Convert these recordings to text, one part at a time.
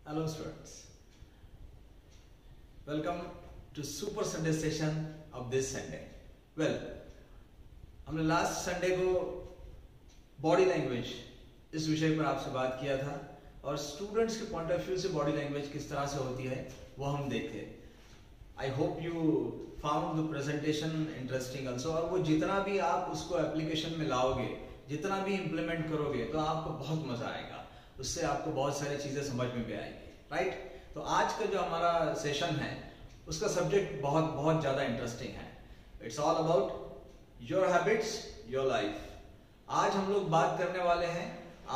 Hello students, welcome to Super Sunday session of this Sunday. Well, हमने last Sunday को body language इस विषय पर आपसे बात किया था और स्टूडेंट्स के पॉइंट ऑफ व्यू से बॉडी लैंग्वेज किस तरह से होती है वो हम देखे. I hope you found the presentation interesting also. और वो जितना भी आप उसको एप्लीकेशन में लाओगे, जितना भी इम्प्लीमेंट करोगे तो आपको बहुत मजा आएगा. उससे आपको बहुत सारी चीजें समझ में भी आएंगी. राइट. तो आज का जो हमारा सेशन है उसका सब्जेक्ट बहुत बहुत ज्यादा इंटरेस्टिंग है. It's all about your habits your life. आज हम लोग बात करने वाले हैं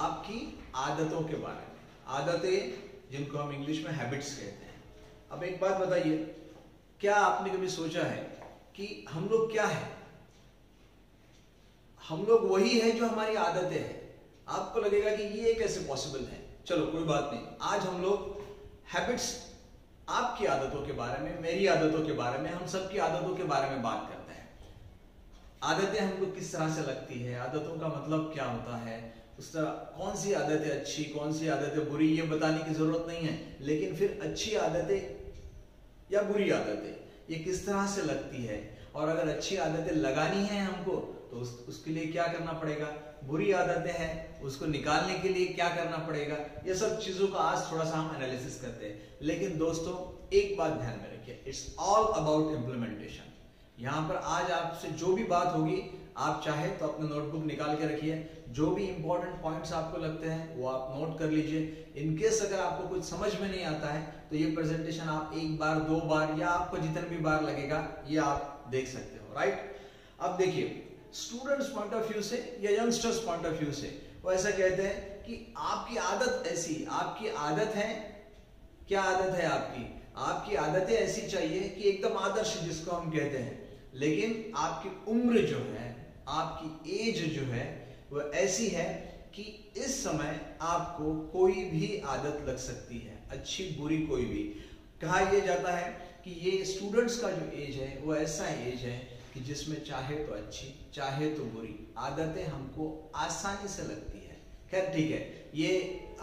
आपकी आदतों के बारे में. आदतें जिनको हम इंग्लिश में हैबिट्स कहते हैं. अब एक बात बताइए, क्या आपने कभी सोचा है कि हम लोग क्या है? हम लोग वही है जो हमारी आदतें हैं. आपको लगेगा कि ये कैसे पॉसिबल है. चलो कोई बात नहीं, आज हम लोग हैबिट्स, आपकी आदतों के बारे में, मेरी आदतों के बारे में, हम सबकी आदतों के बारे में बात करते हैं. आदतें हमको किस तरह से लगती है, आदतों का मतलब क्या होता है, उस तरह कौन सी आदतें अच्छी, कौन सी आदतें बुरी, ये बताने की जरूरत नहीं है. लेकिन फिर अच्छी आदतें या बुरी आदतें ये किस तरह से लगती है, और अगर अच्छी आदतें लगानी है हमको तो उसके लिए क्या करना पड़ेगा, बुरी आदतें हैं उसको निकालने के लिए क्या करना पड़ेगा, ये सब चीजों का आज थोड़ा सा हम एनालिसिस करते हैं. लेकिन दोस्तों एक बात ध्यान में रखिए, इट्स ऑल अबाउट इम्प्लीमेंटेशन. यहाँ पर आज आपसे जो भी बात होगी आप चाहे तो अपने नोटबुक निकाल के रखिए. जो भी इंपॉर्टेंट पॉइंट्स आपको लगते हैं वो आप नोट कर लीजिए. इनकेस अगर आपको कुछ समझ में नहीं आता है तो ये प्रेजेंटेशन आप एक बार, दो बार या आपको जितने भी बार लगेगा ये आप देख सकते हो. राइट. अब देखिए, स्टूडेंट्स पॉइंट ऑफ व्यू से या यंगस्टर्स पॉइंट ऑफ व्यू से वो ऐसा कहते हैं कि आपकी आदत ऐसी, आपकी आदत है. क्या आदत है आपकी? आपकी आदतें ऐसी चाहिए कि एकदम आदर्श जिसको हम कहते हैं. लेकिन आपकी उम्र जो है, आपकी एज जो है वो ऐसी है कि इस समय आपको कोई भी आदत लग सकती है, अच्छी बुरी कोई भी. कहा यह जाता है कि ये स्टूडेंट्स का जो एज है वो ऐसा एज है कि जिसमें चाहे तो अच्छी चाहे तो बुरी आदतें हमको आसानी से लगती है. खैर ठीक है, ये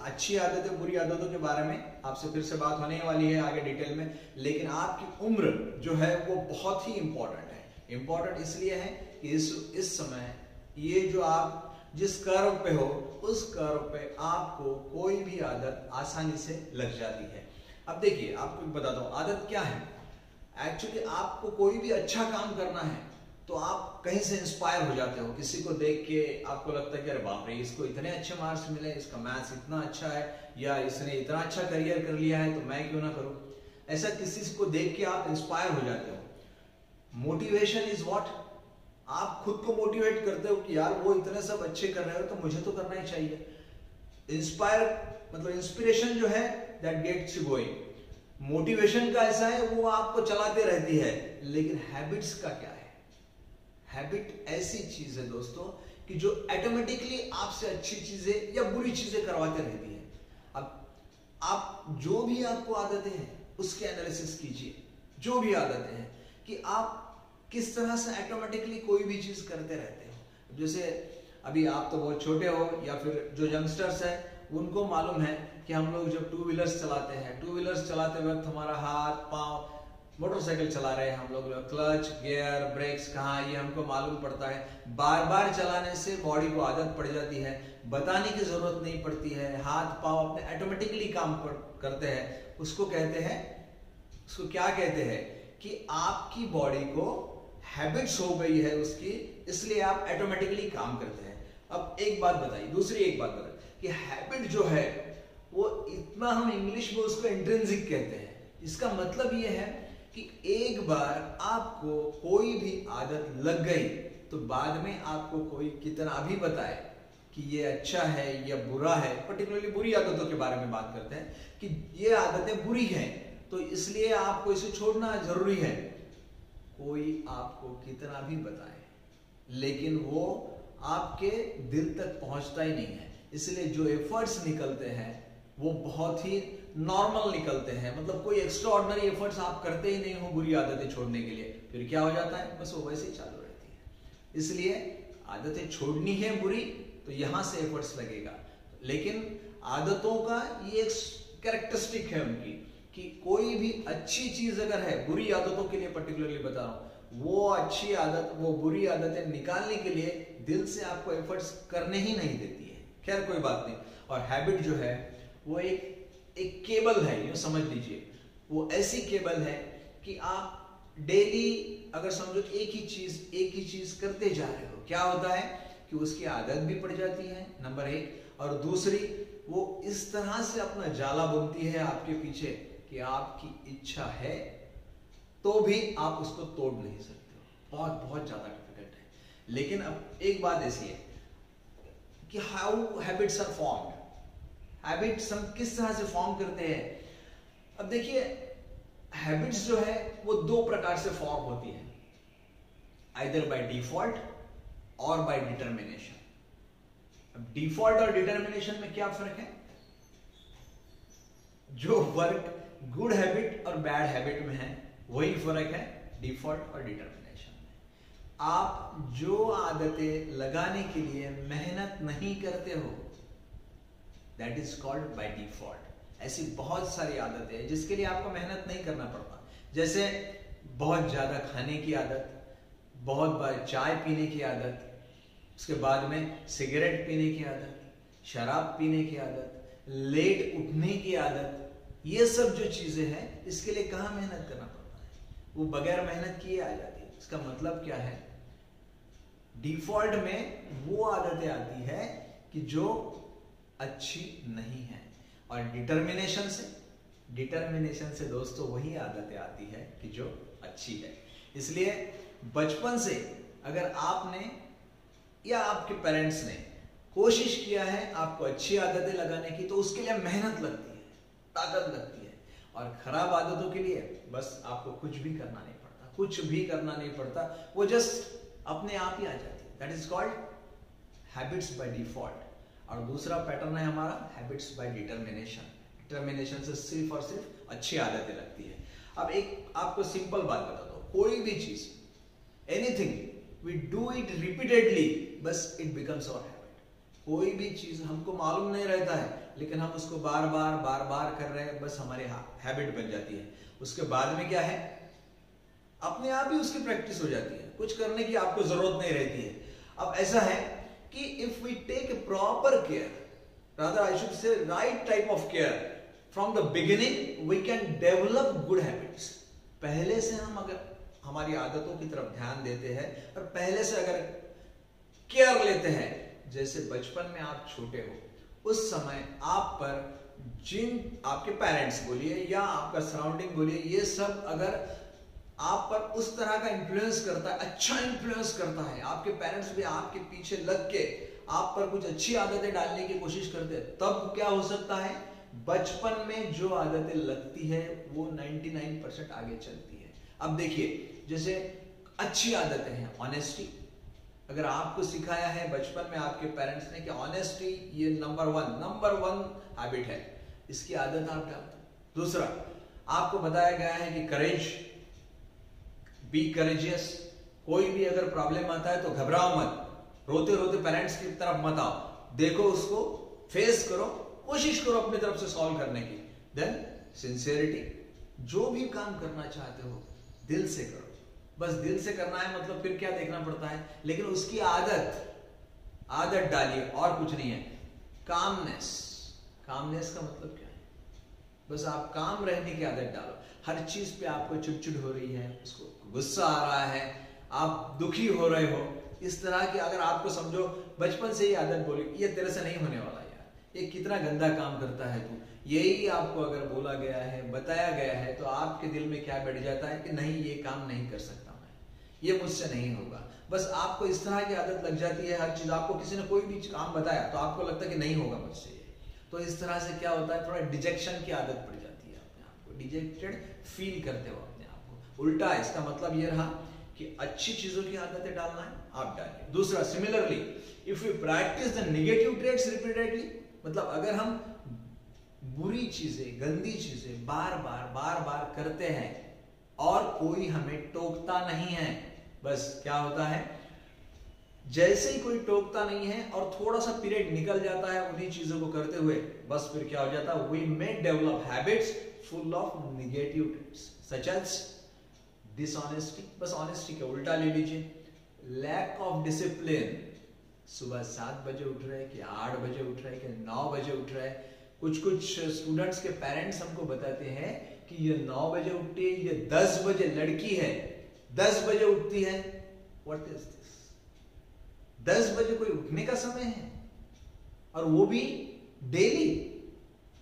अच्छी आदतें बुरी आदतों के बारे में आपसे फिर से बात होने वाली है आगे डिटेल में. लेकिन आपकी उम्र जो है वो बहुत ही इंपॉर्टेंट है. इंपॉर्टेंट इसलिए है कि इस समय ये जो आप जिस कर्व पे हो उस कर्व पे आपको कोई भी आदत आसानी से लग जाती है. अब देखिए, आपको बताता हूँ आदत क्या है. एक्चुअली आपको कोई भी अच्छा काम करना है तो आप कहीं से इंस्पायर हो जाते हो. किसी को देख के आपको लगता है कि अरे बाप रे, इसको इतने अच्छे मार्क्स मिले, इसका मैथ्स इतना अच्छा है, या इसने इतना अच्छा करियर कर लिया है तो मैं क्यों ना करूं. ऐसा किसी को देख के आप इंस्पायर हो जाते हो. Motivation is what. आप खुद को मोटिवेट करते हो कि यार वो इतने सब अच्छे कर रहे हो तो मुझे तो करना ही चाहिए. इंस्पायर मतलब इंस्पिरेशन जो है that gets you going. Motivation का ऐसा है वो आपको चलाते रहती है. लेकिन हैबिट्स का क्या है? हैबिट ऐसी चीज है दोस्तों कि जो ऑटोमेटिकली आपसे अच्छी चीजें या बुरी चीजें करवाते रहती है. अब आप जो भी आपको आदतें हैं उसके एनालिसिस कीजिए. जो भी आदतें हैं कि आप किस तरह से ऑटोमेटिकली कोई भी चीज करते रहते हो. जैसे अभी आप तो बहुत छोटे हो या फिर जो यंगस्टर्स है उनको मालूम है कि हम लोग जब टू व्हीलर्स चलाते हैं, टू व्हीलर्स चलाते वक्त हमारा हाथ पांव, मोटरसाइकिल चला रहे हैं हम लोग, क्लच गियर ब्रेक्स कहाँ, ये हमको मालूम पड़ता है. बार बार चलाने से बॉडी को आदत पड़ जाती है, बताने की जरूरत नहीं पड़ती है. हाथ पांव अपने ऑटोमेटिकली काम करते हैं. उसको कहते हैं, उसको क्या कहते हैं कि आपकी बॉडी को हैबिट्स हो गई है उसकी, इसलिए आप ऑटोमेटिकली काम करते हैं. अब एक बात बताइए, दूसरी एक बात बताइए कि हैबिट जो है वो इतना, हम इंग्लिश में उसको इंट्रिंसिक कहते हैं. इसका मतलब ये है कि एक बार आपको कोई भी आदत लग गई तो बाद में आपको कोई कितना भी बताए कि ये अच्छा है या बुरा है. पर्टिकुलरली बुरी आदतों के बारे में बात करते हैं कि ये आदतें बुरी हैं तो इसलिए आपको इसे छोड़ना जरूरी है. कोई आपको कितना भी बताए लेकिन वो आपके दिल तक पहुंचता ही नहीं है. इसलिए जो एफर्ट्स निकलते हैं वो बहुत ही नॉर्मल निकलते हैं. मतलब कोई एक्स्ट्रा ऑर्डिनरी एफर्ट्स आप करते ही नहीं हो बुरी आदतें छोड़ने के लिए. फिर क्या हो जाता है, बस वो वैसे ही चालू रहती है. इसलिए आदतें छोड़नी है बुरी तो यहां से एफर्ट्स लगेगा. लेकिन आदतों का ये एक कैरेक्टरिस्टिक है उनकी कि कोई भी अच्छी चीज अगर है, बुरी आदतों के लिए पर्टिकुलरली बता रहा हूं, वो अच्छी आदत, वो बुरी आदतें निकालने के लिए दिल से आपको एफर्ट्स करने ही नहीं देती है। खैर कोई बात नहीं। और हैबिट जो है वो एक केबल है, यूं समझ लीजिए, वो ऐसी केबल है कि आप डेली अगर समझो एक ही चीज करते जा रहे हो, क्या होता है कि उसकी आदत भी पड़ जाती है, नंबर एक, और दूसरी वो इस तरह से अपना जाला बुनती है आपके पीछे कि आपकी इच्छा है तो भी आप उसको तोड़ नहीं सकते हो। बहुत बहुत ज्यादा डिफिकल्ट है। लेकिन अब एक बात ऐसी है कि how habits are formed, habits हम किस तरह से फॉर्म करते हैं। अब देखिए हैबिट्स जो है वो दो प्रकार से फॉर्म होती है, आइदर बाय डिफॉल्ट और बाय डिटर्मिनेशन। अब डिफॉल्ट और डिटर्मिनेशन में क्या फर्क है? जो फर्क गुड हैबिट और बैड हैबिट में है वही फर्क है डिफॉल्ट और डिटर्मिनेशन में। आप जो आदतें लगाने के लिए मेहनत नहीं करते हो, that is called by default. ऐसी बहुत सारी आदतें हैं जिसके लिए आपको मेहनत नहीं करना पड़ता, जैसे बहुत ज्यादा खाने की आदत, बहुत बार चाय पीने की आदत, उसके बाद में सिगरेट पीने की आदत, शराब पीने की आदत, लेट उठने की आदत, ये सब जो चीजें हैं इसके लिए कहाँ मेहनत करना पड़ता है, वो बगैर मेहनत किए आ जाती है। इसका मतलब क्या है? डिफॉल्ट में वो आदतें आती है कि जो अच्छी नहीं है, और डिटर्मिनेशन से दोस्तों वही आदतें आती है कि जो अच्छी है। इसलिए बचपन से अगर आपने या आपके पेरेंट्स ने कोशिश किया है आपको अच्छी आदतें लगाने की, तो उसके लिए मेहनत लगती है, ताकत लगती है। और खराब आदतों के लिए बस आपको कुछ भी करना नहीं पड़ता, कुछ भी करना नहीं पड़ता, वो जस्ट अपने आप ही आ जाती है। That is called habits bye default. और दूसरा पैटर्न है हमारा हैबिट्स बाय डिटर्मिनेशन। डिटर्मिनेशन से सिर्फ और सिर्फ अच्छी आदतें लगती है। अब एक आपको सिंपल बात बता दो, कोई भी चीज, anything we do it repeatedly, बस इट बिकम्स आवर हैबिट। कोई भी चीज हमको मालूम नहीं रहता है लेकिन हम उसको बार बार कर रहे हैं, बस हमारे हैबिट बन जाती है। उसके बाद में क्या है, अपने आप ही उसकी प्रैक्टिस हो जाती है, कुछ करने की आपको जरूरत नहीं रहती है। अब ऐसा है कि if we take proper care, rather I should say right type of care from the beginning, we can develop good habits. पहले से हम अगर हमारी आदतों की तरफ ध्यान देते हैं और पहले से अगर केयर लेते हैं, जैसे बचपन में आप छोटे हो उस समय आप पर जिन आपके पेरेंट्स बोलिए या आपका सराउंडिंग बोलिए, ये सब अगर आप पर उस तरह का इंफ्लुएंस करता है, अच्छा इंफ्लुएंस करता है, आपके पेरेंट्स भी आपके पीछे लग के आप पर कुछ अच्छी आदतें डालने की कोशिश करते हैं, तब क्या हो सकता है, बचपन में जो आदतें लगती है वो 99% आगे चलती है। अब देखिए जैसे अच्छी आदतें हैं, ऑनेस्टी, अगर आपको सिखाया है बचपन में आपके पेरेंट्स ने कि ऑनेस्टी ये नंबर वन हैबिट है, इसकी आदत आप डालते। दूसरा, आपको बताया गया है कि करेज, बी करेजियस, कोई भी अगर प्रॉब्लम आता है तो घबराओ मत, रोते रोते पेरेंट्स की तरफ मत आओ, देखो उसको, फेस करो, कोशिश करो अपनी तरफ से सॉल्व करने की। देन सिंसियरिटी, जो भी काम करना चाहते हो दिल से करो, बस दिल से करना है, मतलब फिर क्या देखना पड़ता है, लेकिन उसकी आदत डालिए, और कुछ नहीं है। कामनेस का मतलब क्या है, बस आप काम रहने की आदत डालो। हर चीज पे आपको चिड़चिड़ हो रही है, उसको गुस्सा आ रहा है, आप दुखी हो रहे हो, इस तरह की अगर आपको समझो बचपन से ही आदत बोली ये तेरे से नहीं होने वाला यार, ये कितना गंदा काम करता है तू, यही आपको अगर बोला गया है, बताया गया है, तो आपके दिल में क्या बैठ जाता है कि नहीं ये काम नहीं कर सकता मैं, ये मुझसे नहीं होगा। बस आपको इस तरह की आदत लग जाती है, हर चीज आपको किसी ने कोई भी काम बताया तो आपको लगता है कि नहीं होगा मुझसे ये, तो इस तरह से क्या होता है, थोड़ा डिजेक्शन की आदत पड़ जाती है, अपने आप को डिजेक्टेड फील करते हो अपने आप को। उल्टा इसका मतलब ये रहा कि अच्छी चीजों की आदतें डालना है, आप डालिए। दूसरा, similarly if you practice the negative traits repeatedly, मतलब अगर हम बुरी चीजें, गंदी चीजें बार बार करते हैं और कोई हमें टोकता नहीं है, बस क्या होता है, जैसे ही कोई टोकता नहीं है और थोड़ा सा पीरियड निकल जाता है उन्हीं चीजों को करते हुए, बस फिर क्या हो जाता है, we may develop habits full of negative traits such as dishonesty, बस ऑनेस्टी का उल्टा ले लीजिए, लैक ऑफ डिसिप्लिन, सुबह 7 बजे उठ रहे कि 8 बजे उठ रहे कि 9 बजे उठ रहे। कुछ स्टूडेंट्स के पेरेंट्स हमको बताते हैं कि ये 9 बजे उठती है, ये 10 बजे, लड़की है 10 बजे उठती है। What is this? 10 बजे कोई उठने का समय है? और वो भी डेली।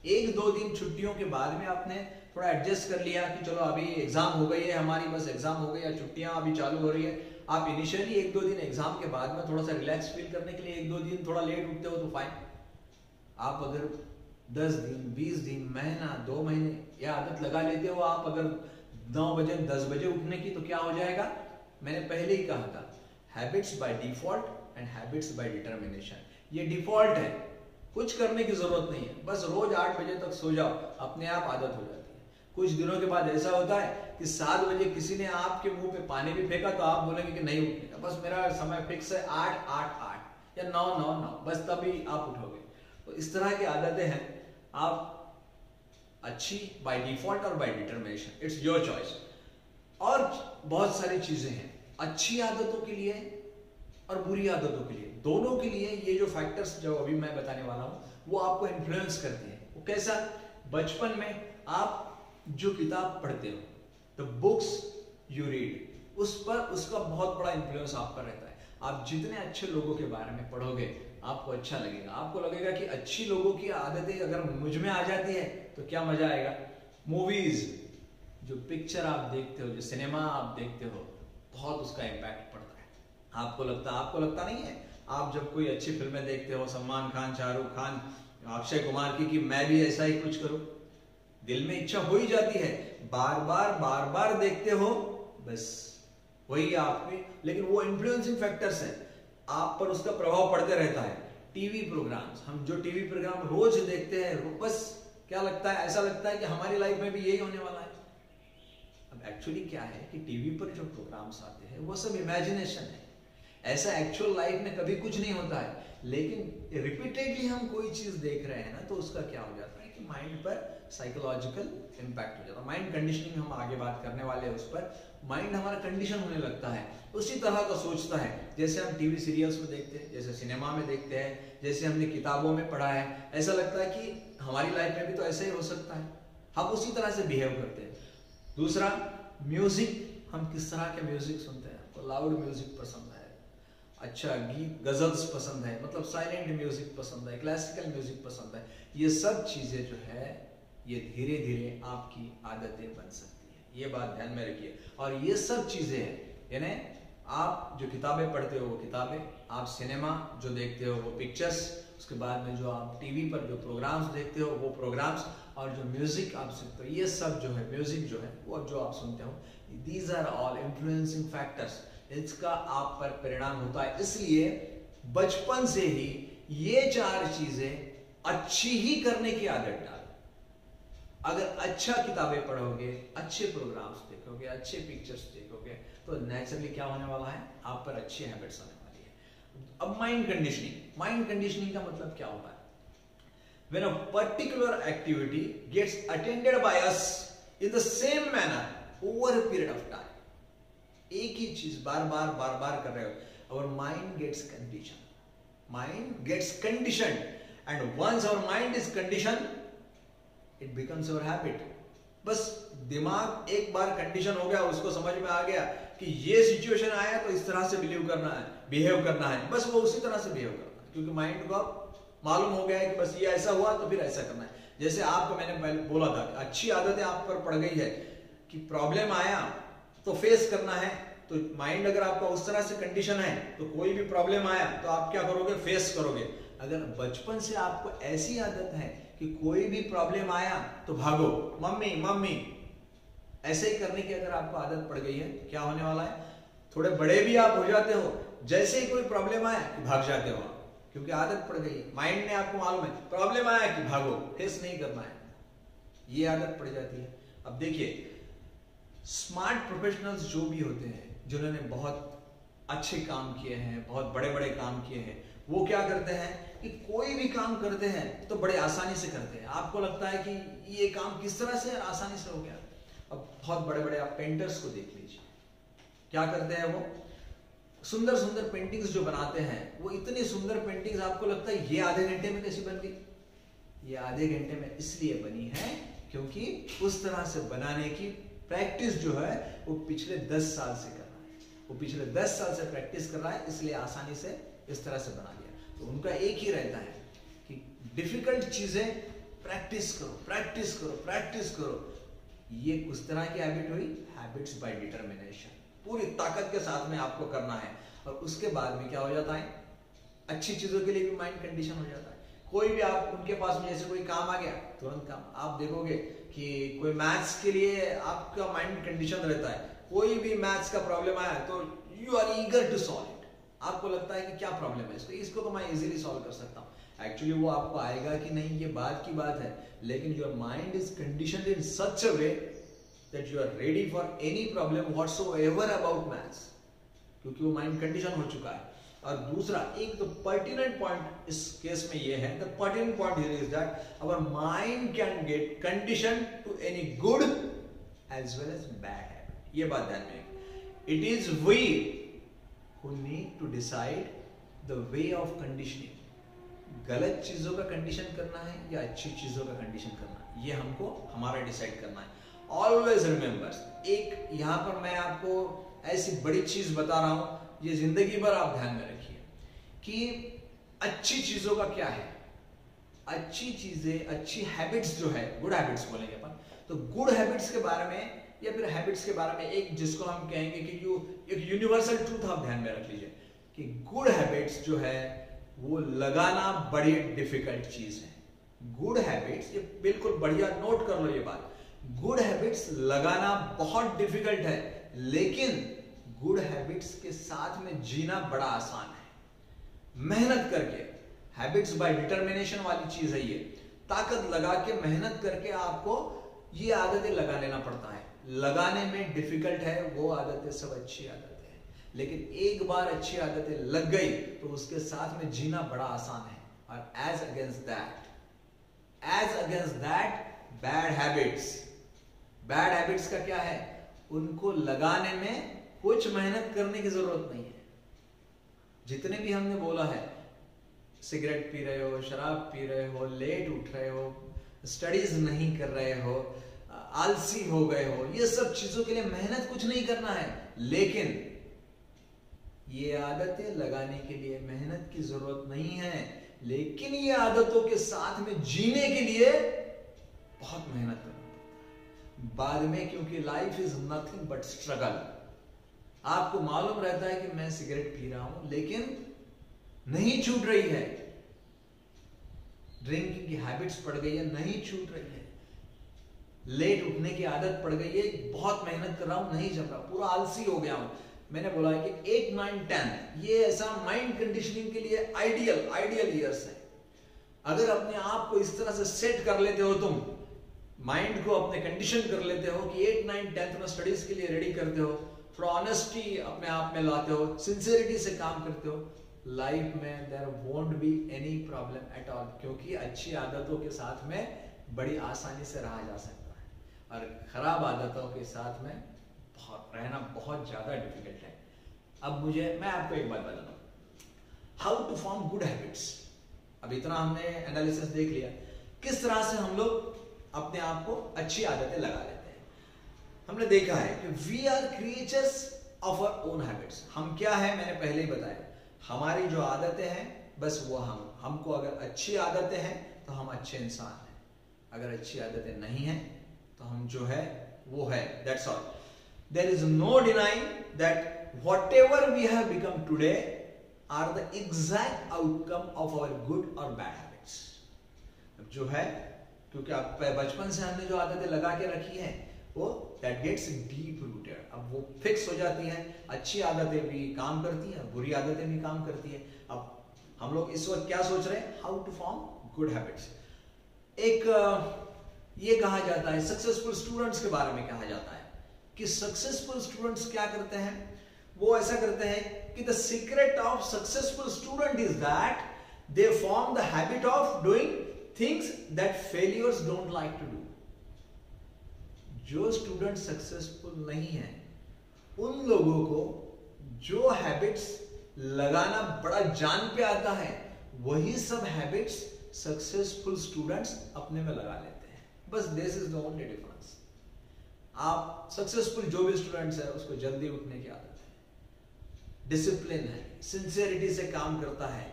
1-2 दिन छुट्टियों के बाद में आपने थोड़ा एडजस्ट कर लिया कि चलो अभी एग्जाम हो गई है हमारी, बस एग्जाम हो गई या छुट्टियां अभी चालू हो रही है। आप इनिशियली 1-2 दिन एग्जाम के बाद में थोड़ा सा रिलैक्स फील करने के लिए 1-2 दिन थोड़ा लेट उठते हो तो फाइन। आप अगर 10 दिन, 20 दिन, महीना, 2 महीने यह आदत लगा लेते हो आप अगर 9 बजे 10 बजे उठने की, तो क्या हो जाएगा? मैंने पहले ही कहा था, habits by default and habits bye determination. ये डिफॉल्ट है, कुछ करने की जरूरत नहीं है, बस रोज 8 बजे तक सो जाओ, अपने आप आदत हो जाती है। कुछ दिनों के बाद ऐसा होता है कि 7 बजे किसी ने आपके मुंह पे पानी भी फेंका तो आप बोलेंगे कि नहीं उठने का, बस मेरा समय फिक्स है 8 या 9, बस तभी आप उठोगे। तो इस तरह की आदतें हैं, आप अच्छी बाय डिफॉल्ट और by determination, it's your choice. और बहुत सारी चीजें हैं अच्छी आदतों के लिए और बुरी आदतों के लिए, दोनों के लिए। ये जो फैक्टर्स जो अभी मैं बताने वाला हूं वो आपको इन्फ्लुएंस करते हैं। वो कैसा? बचपन में आप जो किताब पढ़ते हो, द बुक्स यू रीड, उस पर उसका बहुत बड़ा इन्फ्लुएंस आप पर रहता है। आप जितने अच्छे लोगों के बारे में पढ़ोगे आपको अच्छा लगेगा, आपको लगेगा कि अच्छी लोगों की आदतें अगर मुझ में आ जाती है तो क्या मजा आएगा। मूवीज, जो पिक्चर आप देखते हो, जो सिनेमा आप देखते हो, बहुत उसका इम्पैक्ट पड़ता है। आपको लगता नहीं है? आप जब कोई अच्छी फिल्में देखते हो, सलमान खान, शाहरुख खान, अक्षय कुमार की, कि मैं भी ऐसा ही कुछ करूं, दिल में इच्छा हो ही जाती है, बार बार देखते हो, बस वही आप में। लेकिन वो इन्फ्लुएंसिंग फैक्टर्स है, आप पर उसका प्रभाव पड़ते रहता है। टीवी प्रोग्राम्स, हम जो टीवी प्रोग्राम रोज देखते हैं, बस क्या लगता है, ऐसा लगता है कि हमारी लाइफ में भी यही होने वाला है। अब एक्चुअली क्या है कि टीवी पर जो प्रोग्राम्स आते हैं वो सब इमेजिनेशन है, ऐसा एक्चुअल लाइफ में कभी कुछ नहीं होता है। लेकिन रिपीटेडली हम कोई चीज देख रहे हैं ना, तो उसका क्या हो जाता है कि माइंड पर साइकोलॉजिकल इंपैक्ट हो जाता है। माइंड कंडीशनिंग हम आगे बात करने वाले हैं उस पर। माइंड हमारा कंडीशन होने लगता है, उसी तरह का सोचता है जैसे हम टीवी सीरियल्स में देखते हैं, जैसे सिनेमा में देखते हैं, जैसे हमने किताबों में पढ़ा है। ऐसा लगता है कि हमारी लाइफ में भी तो ऐसा ही हो सकता है, हम उसी तरह से बिहेव करते हैं। दूसरा, म्यूजिक, हम किस तरह के म्यूजिक सुनते हैं। आपको लाउड म्यूजिक पसंद है, अच्छा गीत गजल्स पसंद है, मतलब साइलेंट म्यूजिक पसंद है, क्लासिकल म्यूजिक पसंद है। ये सब चीजें जो है ये धीरे धीरे आपकी आदतें बन सकती है, ये बात ध्यान में रखिए। और ये सब चीजें हैं, यानी आप जो किताबें पढ़ते हो वो किताबें, आप सिनेमा जो देखते हो वो पिक्चर्स, उसके बाद में जो आप टीवी पर जो प्रोग्राम्स देखते हो वो प्रोग्राम्स, और जो म्यूजिक आप सुनते हो, ये सब जो है म्यूजिक जो है वो जो आप सुनते हो, these are all influencing factors. इसका आप पर परिणाम होता है। इसलिए बचपन से ही ये 4 चीजें अच्छी ही करने की आदत डालो। अगर अच्छा किताबें पढ़ोगे, अच्छे प्रोग्राम्स देखोगे, अच्छे पिक्चर्स देखोगे, तो नेचुरली क्या होने वाला है, आप पर अच्छी हैबिट्स आने वाली है। अब माइंड कंडीशनिंग का मतलब क्या होता है? When a particular activity gets attended by us in the same manner over a period of time, एक ही चीज बार बार कर रहे हो, our mind gets conditioned, and once our mind is conditioned, it becomes your habit. बस दिमाग एक बार condition हो गया, उसको समझ में आ गया कि ये सिचुएशन आया तो इस तरह से बिहेव करना है, बस वो उसी तरह से बिहेव करना है, क्योंकि माइंड को मालूम हो गया है कि बस ये ऐसा हुआ तो फिर ऐसा करना है। जैसे आपको मैंने पहले बोला था, अच्छी आदतें आप पर पड़ गई है कि प्रॉब्लम आया तो फेस करना है, तो माइंड अगर आपका उस तरह से कंडीशन है तो कोई भी प्रॉब्लम आया तो आप क्या करोगे, फेस करोगे। अगर बचपन से आपको ऐसी आदत है कि कोई भी प्रॉब्लम आया तो भागो, मम्मी ऐसे ही करने की अगर आपको आदत पड़ गई है, क्या होने वाला है, थोड़े बड़े भी आप हो जाते हो, जैसे ही कोई प्रॉब्लम आया कि भाग जाते हो, क्योंकि आदत पड़ गई। माइंड ने आपको मालूम है प्रॉब्लम आया कि भागो, फेस नहीं करना है, ये आदत पड़ जाती है। अब देखिए, स्मार्ट प्रोफेशनल्स जो भी होते हैं, जिन्होंने बहुत अच्छे काम किए हैं, बहुत बड़े बड़े काम किए हैं, वो क्या करते हैं कि कोई भी काम करते हैं तो बड़े आसानी से करते हैं। आपको लगता है कि ये काम किस तरह से आसानी से हो गया। अब बहुत बड़े बड़े आप पेंटर्स को देख लीजिए, क्या करते हैं, वो सुंदर सुंदर पेंटिंग्स जो बनाते हैं, वो इतनी सुंदर पेंटिंग्स आपको लगता है ये आधे घंटे में कैसी बन गई? ये आधे घंटे में इसलिए बनी है क्योंकि उस तरह से बनाने की प्रैक्टिस जो है वो पिछले 10 साल से कर रहा है, वो पिछले 10 साल से प्रैक्टिस कर रहा है, इसलिए आसानी से इस तरह से बना लिया। तो उनका एक ही रहता है कि डिफिकल्ट चीजें प्रैक्टिस करो, प्रैक्टिस करो, प्रैक्टिस करो। ये उस तरह की हैबिट हुई, हैबिट्स बाय डिटर्मिनेशन। पूरी ताकत के साथ में आपको करना है, और उसके बाद में क्या हो जाता है, अच्छी चीजों के लिए भी माइंड कंडीशन हो जाता है। कोई भी आप उनके पास में जैसे कोई काम आ गया, तुरंत काम। आप देखोगे कि कोई मैथ्स के लिए आपका माइंड कंडीशन रहता है, कोई भी मैथ्स का प्रॉब्लम आया तो you are eager to solve it. आपको लगता है कि क्या प्रॉब्लम है, इसको तो मैं इजीली सॉल्व कर सकता हूँ। एक्चुअली वो आपको आएगा कि नहीं, ये बात की बात है, लेकिन your mind is conditioned in such a way that you are ready for any problem whatsoever about maths, क्योंकि वो माइंड कंडीशन हो चुका है। और दूसरा एक तो पर्टिनेंट पॉइंट इस केस में ये है, the pertinent point here is that our mind can get conditioned to any good as well as bad habit। ये बात ध्यान में, it is we who need to decide the way of conditioning। गलत चीजों का कंडीशन करना है या अच्छी चीजों का कंडीशन करना है, ये हमको हमारा डिसाइड करना है। ऑलवेज रिमेंबर, एक यहां पर मैं आपको ऐसी बड़ी चीज बता रहा हूं, ये जिंदगी भर आप ध्यान में रखिए कि अच्छी चीजों का क्या है। अच्छी चीजें, अच्छी हैबिट्स जो है, गुड हैबिट्स बोलेंगे अपन, तो गुड हैबिट्स के बारे में या फिर हैबिट्स के बारे में एक जिसको हम कहेंगे कि एक यूनिवर्सल ट्रूथ आप ध्यान में रख लीजिए कि गुड हैबिट्स जो है वो लगाना बड़ी डिफिकल्ट चीज है। गुड हैबिट्स, ये बिल्कुल बढ़िया नोट कर लो ये बात, गुड हैबिट्स लगाना बहुत डिफिकल्ट है, लेकिन गुड हैबिट्स के साथ में जीना बड़ा आसान है। मेहनत करके, हैबिट्स बाय डिटर्मिनेशन वाली चीज है ये, ताकत लगा के मेहनत करके आपको ये आदतें लगा लेना पड़ता है। लगाने में डिफिकल्ट है, वो आदतें सब अच्छी आदतें हैं, लेकिन एक बार अच्छी आदतें लग गई तो उसके साथ में जीना बड़ा आसान है। और as against that bad habits, bad habits का क्या है, उनको लगाने में कुछ मेहनत करने की जरूरत नहीं है। जितने भी हमने बोला है, सिगरेट पी रहे हो, शराब पी रहे हो, लेट उठ रहे हो, स्टडीज नहीं कर रहे हो, आलसी हो गए हो, ये सब चीजों के लिए मेहनत कुछ नहीं करना है, लेकिन ये आदतें लगाने के लिए मेहनत की जरूरत नहीं है। लेकिन ये आदतों के साथ में जीने के लिए बहुत मेहनत करना बाद में, क्योंकि life is nothing but struggle. आपको मालूम रहता है कि मैं सिगरेट पी रहा हूं, लेकिन नहीं छूट रही है, ड्रिंकिंग की हैबिट्स पड़ गई है, नहीं छूट रही है, लेट उठने की आदत पड़ गई है, बहुत मेहनत कर रहा हूं, नहीं जम रहा, पूरा आलसी हो गया हूं। मैंने बोला है कि 8, 9, 10 ये ऐसा माइंड कंडीशनिंग के लिए आइडियल ईयर्स है। अगर अपने आप को इस तरह से सेट कर लेते हो, तुम माइंड को अपने कंडीशन कर लेते हो कि 8, 9, 10 में स्टडीज के लिए रेडी करते हो, थोड़ा ऑनेस्टी अपने आप में लाते हो, सिंसियरिटी से काम करते हो, लाइफ में there won't be any problem at all, क्योंकि अच्छी आदतों के साथ में बड़ी आसानी से रहा जा सकता है और खराब आदतों के साथ में रहना बहुत ज्यादा डिफिकल्ट है। अब मैं आपको एक बात बताता हूं, how to form good habits. अब इतना हमने एनालिसिस देख लिया, किस तरह से हम लोग अपने आप को अच्छी आदतें लगा लेते हैं। हमने देखा है कि we are creatures of our own habits. हम क्या है, मैंने पहले ही बताया, हमारी जो आदतें हैं बस वो हमको अगर अच्छी आदतें हैं तो हम अच्छे इंसान हैं, अगर अच्छी आदतें नहीं हैं तो हम जो है वो है, that's all. There is no denying that whatever we have become today are the exact outcome of our good और बैड हैबिट्स। अब जो है, क्योंकि आप बचपन से हमने जो आदतें लगा के रखी हैं वो दैट गेट्स डीप रूटेड, अब वो फिक्स हो जाती हैं। अच्छी आदतें भी काम करती हैं, बुरी आदतें भी काम करती हैं। अब हम लोग इस वक्त क्या सोच रहे हैं, how to form good habits. एक ये कहा जाता है, सक्सेसफुल स्टूडेंट्स के बारे में कहा जाता है कि सक्सेसफुल स्टूडेंट्स क्या करते हैं, वो ऐसा करते हैं कि the secret of successful student is that they form the habit of doing things that failures don't like to do. जो स्टूडेंट सक्सेसफुल नहीं है उन लोगों को जो हैबिट्स लगाना बड़ा जान पे आता है वही सब हैबिट्स सक्सेसफुल स्टूडेंट्स अपने में लगा लेते हैं। बस this is the only difference. आप सक्सेसफुल जो भी स्टूडेंट्स है उसको जल्दी उठने की आदत है, डिसिप्लिन है, सिंसियरिटी से काम करता है,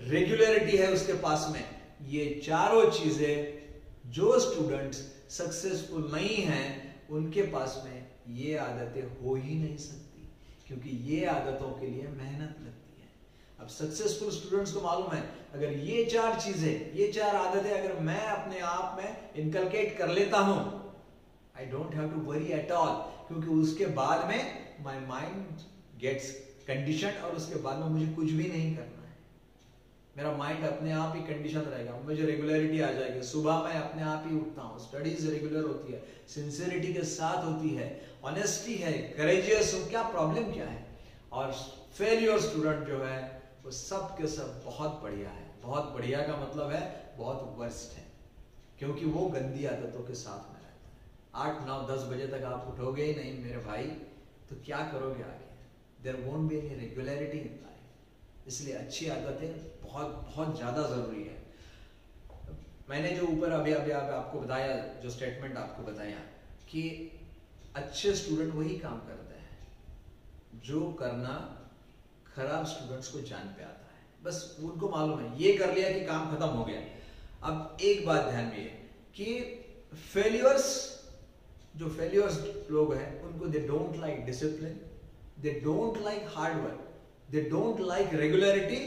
रेगुलरिटी है उसके पास में। ये चारों चीजें जो स्टूडेंट्स सक्सेसफुल नहीं हैं उनके पास में ये आदतें हो ही नहीं सकती, क्योंकि ये आदतों के लिए मेहनत लगती है। अब सक्सेसफुल स्टूडेंट्स को मालूम है अगर ये चार चीजें, ये चार आदतें अगर मैं अपने आप में इनकलकेट कर लेता हूं, I don't have to worry at all, क्योंकि उसके बाद में माई माइंड गेट्स कंडीशन और उसके बाद में मुझे कुछ भी नहीं करना है। मेरा माइंड अपने आप ही कंडीशन रहेगा, मुझे रेगुलरिटी आ जाएगी, सुबह मैं अपने आप ही उठता हूँ, स्टडीज रेगुलर होती है, सिंसियरिटी के साथ होती है, ऑनेस्टी है, करेजियस हूँ, क्या प्रॉब्लम क्या है। और फेलियर स्टूडेंट जो है वो सब के सब बहुत बढ़िया है। बहुत बढ़िया का मतलब है बहुत वर्स्ट है, क्योंकि वो गंदी आदतों के साथ में रहता है। 8, 9, 10 बजे तक आप उठोगे ही नहीं मेरे भाई, तो क्या करोगे आगे? There won't be any regularity in life. इसलिए अच्छी आदतें बहुत बहुत ज्यादा जरूरी है। मैंने जो ऊपर अभी आपको बताया, जो स्टेटमेंट आपको बताया कि अच्छे स्टूडेंट वही काम करते हैं जो करना खराब स्टूडेंट्स को जान पे आता है। बस उनको मालूम है ये कर लिया कि काम खत्म हो गया। अब एक बात ध्यान में कि फेलियर्स, जो फेलियर्स लोग हैं उनको they don't like discipline, they don't like hard work, they don't like regularity,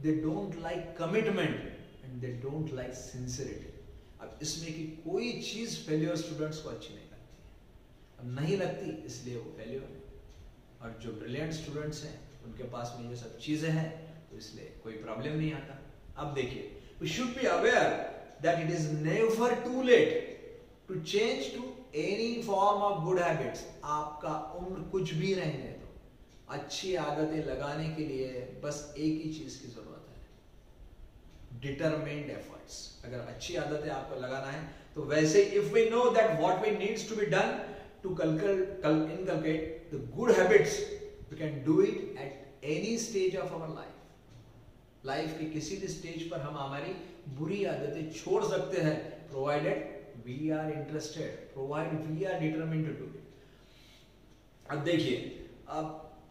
they don't like commitment and they don't like sincerity. अब इसमें की कोई चीज फेलियर स्टूडेंट्स को अच्छी नहीं लगती है। अब नहीं लगती इसलिए वो फेलियर है। और जो ब्रिलियंट स्टूडेंट्स हैं उनके पास में ये सब चीजें हैं, तो इसलिए कोई प्रॉब्लम नहीं आता। अब देखिए, we should be aware that it is never too late to change to any form of good habits. आपका उम्र कुछ भी रहने दो, अच्छी आदतें लगाने के लिए बस एक ही चीज की जरूरत है, डिटरमाइंड एफर्ट्स। अगर अच्छी आदतें आपको लगाना है तो वैसे if we know that what we needs to be done to inculcate the good habits, we can do it at any stage of our life. Life के किसी भी स्टेज पर हम हमारी बुरी आदतें छोड़ सकते हैं, provided we are interested, provided we are determined to do it. अब देखिए, अब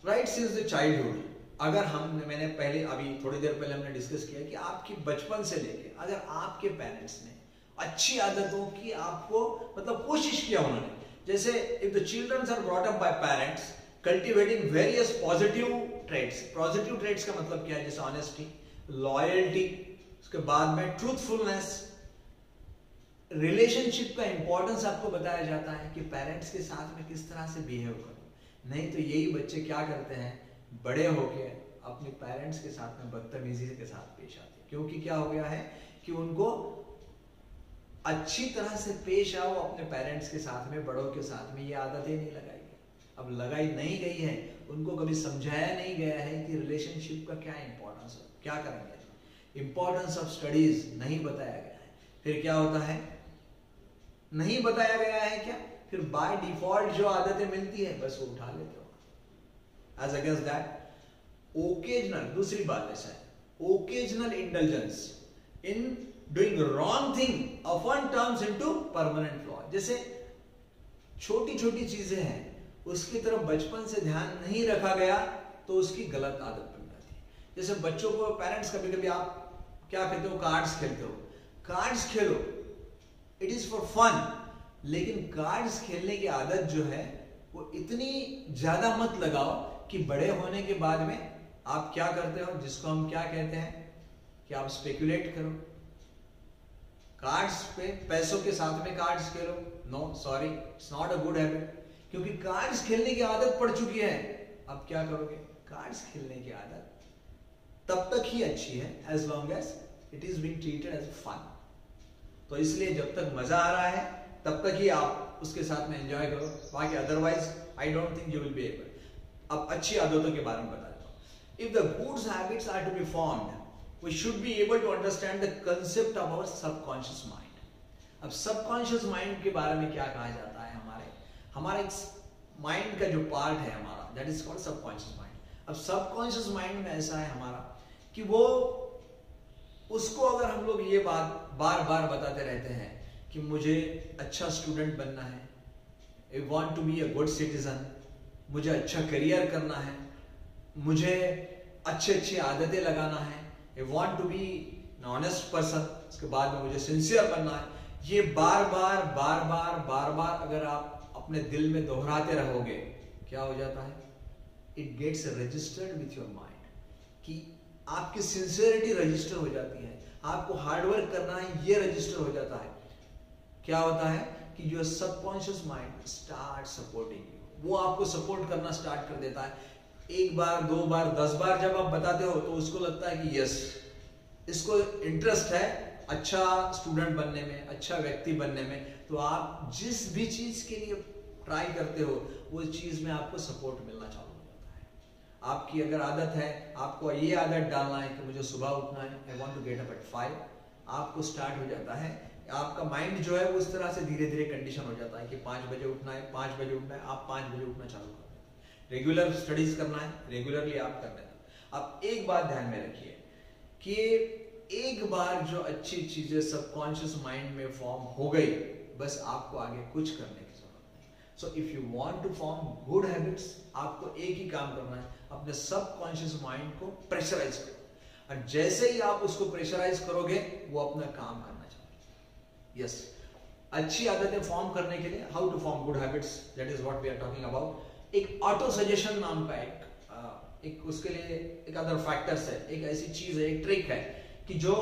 right since the childhood, अगर मैंने पहले अभी थोड़ी देर पहले हमने डिस्कस किया कि आपकी बचपन से लेके अगर आपके पेरेंट्स ने अच्छी आदतों की आपको मतलब कोशिश किया उन्होंने, जैसे if the children are brought up by parents cultivating various positive traits, positive traits का मतलब क्या है? जैसे honesty, loyalty, उसके बाद में truthfulness, relationship का importance आपको बताया जाता है कि पेरेंट्स के साथ में किस तरह से बिहेव करो। नहीं तो यही बच्चे क्या करते हैं, बड़े होके अपने पेरेंट्स के साथ में बदतमीजी के साथ पेश आते हैं, क्योंकि क्या हो गया है कि उनको अच्छी तरह से पेश आओ अपने पेरेंट्स के साथ में, बड़ों के साथ में, ये आदतें नहीं लगाई गई। अब लगाई नहीं गई है, उनको कभी समझाया नहीं गया है कि रिलेशनशिप का क्या इंपॉर्टेंस है, क्या करेंगे, इंपॉर्टेंस ऑफ स्टडीज नहीं बताया गया है। फिर क्या होता है, नहीं बताया गया है क्या, फिर बाय डिफॉल्ट जो आदतें मिलती है बस वो उठा लेते हो। एज अगेंस्ट दैट ओकेजनल, दूसरी बात ऐसा है, occasional indulgence in doing wrong thing often terms into permanent flaw. जैसे छोटी छोटी चीजें हैं उसकी तरफ बचपन से ध्यान नहीं रखा गया तो उसकी गलत आदत बन जाती है। जैसे बच्चों को पेरेंट्स कभी कभी आप क्या कहते हो, कार्ड्स खेलते हो, cards Khelo, it is for fun, लेकिन कार्ड्स खेलने की आदत जो है वो इतनी ज्यादा मत लगाओ कि बड़े होने के बाद में आप क्या करते हो, जिसको हम क्या कहते हैं कि आप स्पेकुलेट करो, कार्ड्स पे पैसों के साथ में कार्ड्स खेलो। No sorry, it's not a good habit, क्योंकि कार्ड्स खेलने की आदत पड़ चुकी है। अब क्या करोगे, कार्ड्स खेलने की आदत तब तक ही अच्छी है as long as it is being treated as fun. तो इसलिए जब तक मजा आ रहा है तब तक ही आप उसके साथ में एंजॉय करो, बाकी otherwise I don't think you will be able. अब अच्छी आदतों के बारे में बता देता हूं। If the good habits are to be formed, we should be able to understand the concept of our subconscious mind. अब subconscious mind के बारे में क्या कहा जाता है? हमारे माइंड का जो पार्ट है हमारा, that is called subconscious mind. अब subconscious mind में ऐसा है हमारा कि वो उसको अगर हम लोग ये बात बार बार बताते रहते हैं कि मुझे अच्छा स्टूडेंट बनना है, I want to be a good citizen, मुझे अच्छा करियर करना है, मुझे अच्छी अच्छी आदतें लगाना है, I want to be an honest person, उसके बाद में मुझे सिंसियर बनना है, ये बार बार अगर आप अपने दिल में दोहराते रहोगे, क्या हो जाता है? It gets registered with your mind, कि आपकी सिंसियरिटी रजिस्टर हो जाती है, आपको हार्डवर्क करना है ये रजिस्टर हो जाता है. क्या होता है कि your subconscious mind start supporting you, वो आपको सपोर्ट करना स्टार्ट कर देता है. एक बार, दो बार, 10 बार जब आप बताते हो तो उसको लगता है कि यस, इसको इंटरेस्ट है अच्छा स्टूडेंट बनने में, अच्छा व्यक्ति बनने में. तो आप जिस भी चीज के लिए ट्राई करते हो वो चीज में आपको सपोर्ट मिलना चालू हो जाता है. आपकी अगर आदत है, आपको ये आदत डालना है कि मुझे सुबह उठना है, I want to get up at 5, आपको स्टार्ट हो जाता है. आपका माइंड जो है वो इस तरह से धीरे धीरे कंडीशन हो जाता है कि 5 बजे उठना है, 5 बजे उठना है. आप 5 बजे उठना चालू कर देते हैं. रेगुलर स्टडीज करना है, रेगुलरली आप कर लेते हैं. अब एक बात ध्यान में रखिए कि एक बार जो अच्छी चीजें सबकॉन्शियस माइंड में फॉर्म हो गई, बस आपको आगे कुछ करने की जरूरत नहीं. So if you want to form good habits, आपको एक ही काम करना है, अपने सबकॉन्शियस माइंड को प्रेशराइज करो. और जैसे ही आप उसको प्रेशराइज करोगे वो अपना काम करना चाहिए. यस, अच्छी आदतें फॉर्म करने के लिए how to form good habits, that is what we are talking about. एक ऑटो सजेशन नाम का एक उसके लिए एक अदर फैक्टर्स है, एक ऐसी चीज है, एक ट्रिक है कि जो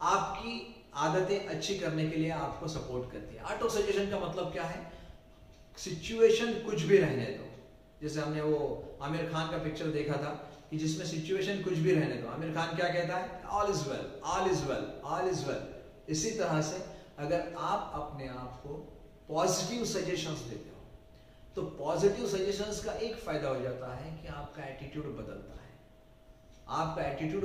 आपकी आदतें अच्छी करने के लिए आपको सपोर्ट करती है. ऑटो सजेशन का मतलब क्या है? सिचुएशन कुछ भी रहने दो. जैसे हमने वो आमिर खान का पिक्चर देखा था कि जिसमें सिचुएशन कुछ भी रहने दो, आमिर खान क्या कहता है? All is well, all is well, all is well. इसी तरह से अगर आप अपने आप को पॉजिटिव सजेशंस देते हो तो पॉजिटिव सजेशंस का एक फायदा हो जाता है कि आपका एटीट्यूड बदलता है, आपका एटीट्यूड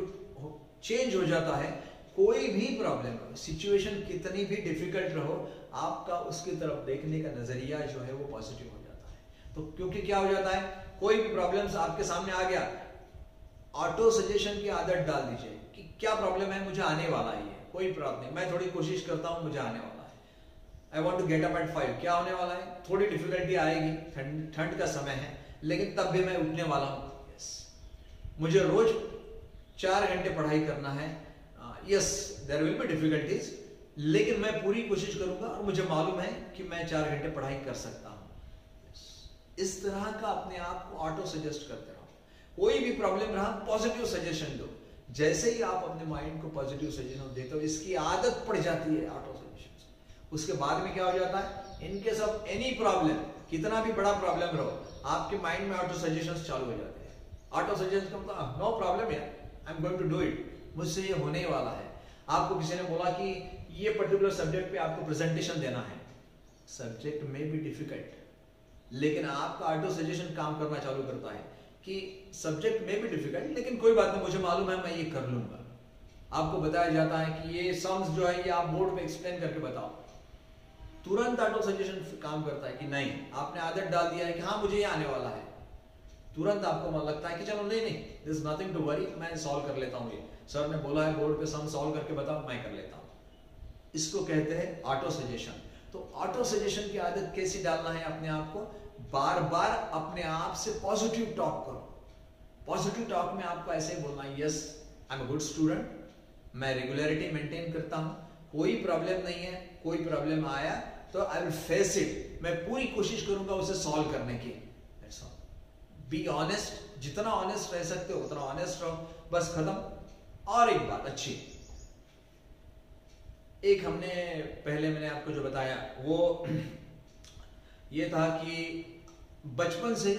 चेंज हो जाता है. कोई भी प्रॉब्लम हो, सिचुएशन कितनी भी डिफिकल्ट रहो, आपका उसकी तरफ देखने का नजरिया जो है वो पॉजिटिव हो जाता है. तो क्योंकि क्या हो जाता है, कोई भी प्रॉब्लम आपके सामने आ गया, ऑटो सजेशन की आदत डाल दीजिए कि क्या प्रॉब्लम है, मुझे आने वाला है ये, कोई प्रॉब्लम नहीं, मैं थोड़ी कोशिश करता हूं, मुझे आने वाला है. I want to get up at 5, क्या होने वाला है? थोड़ी डिफिकल्टी आएगी, ठंड का समय है, लेकिन तब भी मैं उठने वाला हूं. यस, मुझे रोज 4 घंटे पढ़ाई करना है. Yes, there will be difficulties, लेकिन मैं पूरी कोशिश करूंगा और मुझे मालूम है कि मैं 4 घंटे पढ़ाई कर सकता हूं. इस तरह का अपने आप को ऑटो सजेस्ट करते रहो. कोई भी प्रॉब्लम रहा, पॉजिटिव सजेशन दो. जैसे ही आप अपने माइंड को पॉजिटिव सजेशन देते हो, इसकी आदत पड़ जाती है ऑटो सजेशन. उसके बाद में क्या हो जाता है, in case of any problem, कितना भी बड़ा प्रॉब्लम रहो, आपके माइंड में ऑटो सजेशंस चालू हो जाते हैं. ऑटो सजेशन का मतलब नो प्रॉब्लम है, I am going to do it, मुझसे ये होने ही वाला है. आपको किसी ने बोला कि ये पर्टिकुलर सब्जेक्ट पे आपको प्रेजेंटेशन देना है, सब्जेक्ट में भी डिफिकल्ट, लेकिन आपका ऑटो सजेशन काम करना चालू करता है कि सब्जेक्ट में भी डिफिकल्ट, लेकिन कोई बात नहीं, मुझे मालूम है मैं ये कर लूंगा. आपको बताया जाता है कि ये सम्स जो है ये आप बोर्ड पे एक्सप्लेन करके बताओ, तुरंत ऑटो सजेशन काम करता है कि नहीं, आपने आदत डाल दिया है कि हाँ मुझे ये आने वाला है, तुरंत आपको मन लगता है कि चलो नहीं, this is nothing to worry, मैं सॉल्व कर लेता हूँ, ये सर ने बोला है बोर्ड पे सम सॉल्व करके बताओ, मैं कर लेता हूँ. इसको कहते हैं ऑटो सजेशन. तो ऑटो सजेशन की आदत कैसी डालना है अपने आप को? बार बार अपने आप से पॉजिटिव टॉक करो. पॉजिटिव टॉक में आपको ऐसे ही बोलना है, yes I am a good student, मैं रेगुलरिटी मेंटेन करता हूं, कोई प्रॉब्लम नहीं है, कोई प्रॉब्लम आया तो आई विल फेस इट, मैं पूरी कोशिश करूंगा उसे सॉल्व करने की. That's all. बी ऑनेस्ट, जितना ऑनेस्ट रह सकते हो उतना ऑनेस्ट रहो, बस खत्म. और एक बात अच्छी, एक हमने पहले मैंने आपको जो बताया वो ये था कि बचपन से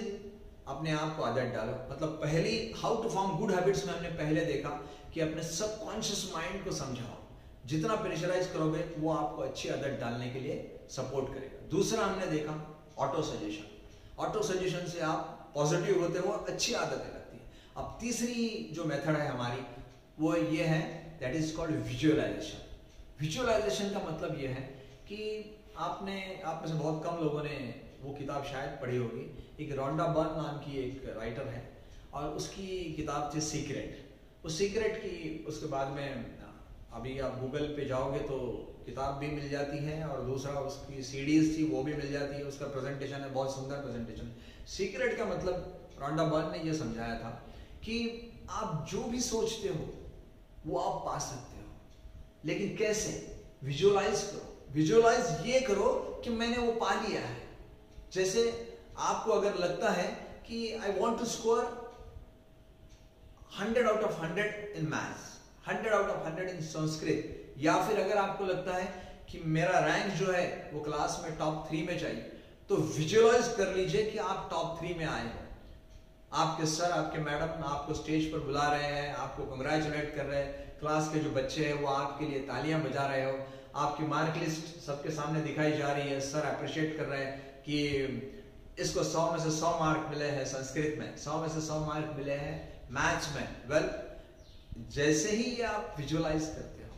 अपने आप को आदत डालो. मतलब पहली how to form good habits में हमने पहले देखा कि अपने सबकॉन्शियस माइंड को समझाओ. जितना प्रेशराइज करोगे वो आपको अच्छी आदत डालने के लिए सपोर्ट करेगा. दूसरा हमने देखा ऑटो सजेशन. ऑटो सजेशन से आप पॉजिटिव होते हो, अच्छी आदतें लगती है. अब तीसरी जो मेथड है हमारी वो ये है, that is called visualization. Visualization का मतलब ये है कि आप में से बहुत कम लोगों ने वो किताब शायद पढ़ी होगी। एक रोंडा बर्न नाम की एक राइटर है और उसकी किताब थी सीक्रेट। उस सीक्रेट की उसके बाद में अभी आप गूगल पे जाओगे तो किताब भी मिल जाती है और दूसरा उसकी सीडीज थी वो भी मिल जाती है। उसका प्रेजेंटेशन है, बहुत सुंदर प्रेजेंटेशन। सीक्रेट का मतलब रोंडा बर्न ने ये समझाया था कि आप जो भी सोचते हो वो आप पा सकते हो, लेकिन कैसे? विजुअलाइज करो। विजुअलाइज ये करो कि मैंने वो पा लिया है। जैसे आपको अगर लगता है कि I want to score 100 out of 100 in maths, 100 out of 100 in Sanskrit, या फिर अगर आपको लगता है कि मेरा रैंक जो है वो क्लास में टॉप 3 में चाहिए, तो विजुअलाइज कर लीजिए कि आप टॉप 3 में आए हो। आपके सर, आपके मैडम आपको स्टेज पर बुला रहे हैं, आपको कंग्रेचुलेट कर रहे हैं, क्लास के जो बच्चे हैं वो आपके लिए तालियां बजा रहे हो, आपकी मार्क लिस्ट सबके सामने दिखाई जा रही है, सर अप्रिशिएट कर रहे हैं कि इसको 100 में से 100 मार्क मिले हैं संस्कृत में, 100 में से 100 मार्क मिले हैं मैथ्स में। वेल, जैसे ही आप विजुअलाइज करते हो,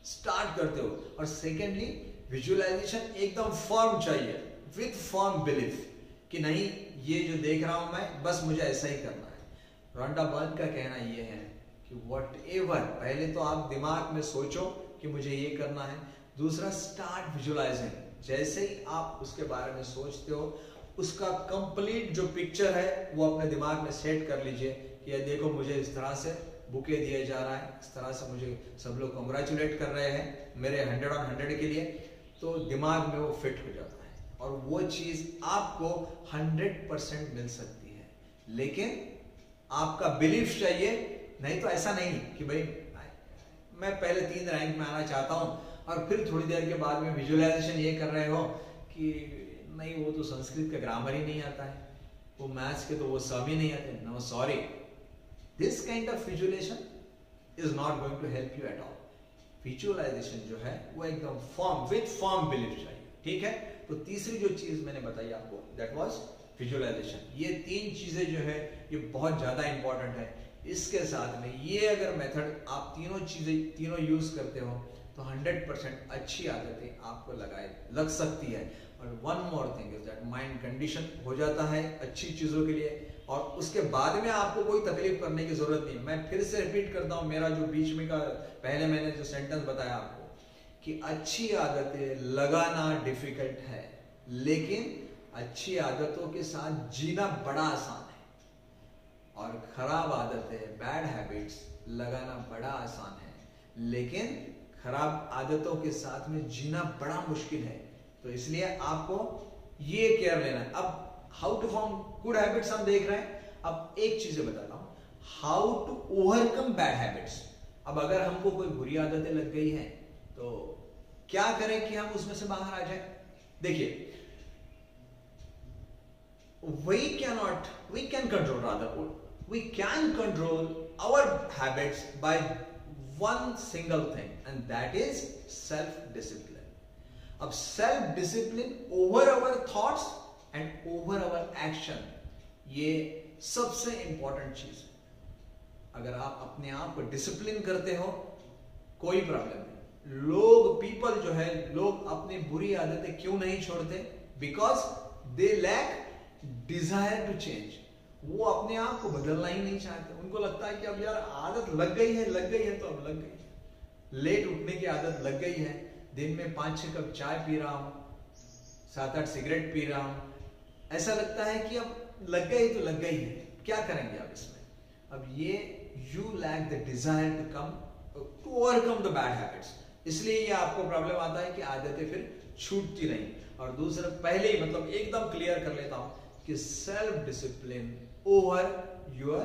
स्टार्ट करते हो, और सेकेंडली विजुअलाइजेशन एकदम फर्म चाहिए, विद फर्म बिलीफ कि नहीं ये जो देख रहा हूं मैं बस मुझे ऐसा ही करना है। रोंडा बर्न का कहना यह है कि व्हाटएवर, पहले तो आप दिमाग में सोचो कि मुझे ये करना है। दूसरा, स्टार्ट विजुअलाइजिंग। जैसे ही आप उसके बारे में सोचते हो, उसका कंप्लीट जो पिक्चर है वो अपने दिमाग में सेट कर लीजिए कि ये देखो मुझे इस तरह से बुके दिया जा रहा है, इस तरह से मुझे सब लोग कंग्रेचुलेट कर रहे हैं मेरे 100 on 100 के लिए, तो दिमाग में वो फिट हो जाता है और वो चीज आपको 100% मिल सकती है। लेकिन आपका बिलीफ चाहिए, नहीं तो ऐसा नहीं कि भाई मैं पहले 3 रैंक में आना चाहता हूं और फिर थोड़ी देर के बाद में विजुअलाइजेशन ये कर रहे हो कि नहीं वो तो संस्कृत का ग्रामर ही नहीं आता है, वो मैथ्स के तो वो सब ही नहीं आते। No sorry, this kind of visualization is not going to help you at all. Visualization जो है वो एकदम फर्म, विद फर्म बिलीफ चाहिए। ठीक है, तो तीसरी जो चीज मैंने बताई आपको, दैट वाज विजुअलाइजेशन। ये 3 चीजें जो है ये बहुत ज्यादा इंपॉर्टेंट है। इसके साथ में ये अगर मेथड आप तीनों यूज करते हो तो 100% अच्छी आदतें आपको लग सकती है। और one more thing is that mind condition हो जाता है अच्छी चीजों के लिए, और उसके बाद में आपको कोई तकलीफ करने की जरूरत नहीं। मैं फिर से रिपीट करता हूं मेरा जो बीच में का पहले मैंने जो सेंटेंस बताया आपको कि अच्छी आदतें लगाना डिफिकल्ट है, लेकिन अच्छी आदतों के साथ जीना बड़ा आसान है, और खराब आदतें, बैड हैबिट्स लगाना बड़ा आसान है, लेकिन खराब आदतों के साथ में जीना बड़ा मुश्किल है। तो इसलिए आपको ये केयर लेना है। अब how to form good habits हम देख रहे हैं। अब एक चीज बताता हूं, how to overcome bad habits. अब अगर हमको कोई बुरी आदतें लग गई है तो क्या करें कि हम उसमें से बाहर आ जाए। देखिए, we can control our habits by one single thing, and that is self-discipline. अब self-discipline over our thoughts and over our action, ये सबसे इंपॉर्टेंट चीज है। अगर आप अपने आप को डिसिप्लिन करते हो कोई प्रॉब्लम नहीं। पीपल जो है, लोग अपनी बुरी आदतें क्यों नहीं छोड़ते? Because they lack desire to change. वो अपने आप को बदलना ही नहीं चाहते। उनको लगता है कि अब यार आदत लग गई है तो अब लग गई है। लेट उठने की आदत लग गई है, दिन में 5-6 कप चाय पी रहा हूं, 7-8 सिगरेट पी रहा हूं, ऐसा लगता है कि अब लग गई तो लग गई है, क्या करेंगे आप इसमें? अब ये you lack the desire to overcome the bad habits, इसलिए ये आपको प्रॉब्लम आता है कि आदतें फिर छूटती नहीं। और दूसरा, पहले ही मतलब एकदम क्लियर कर लेता हूं कि self discipline over your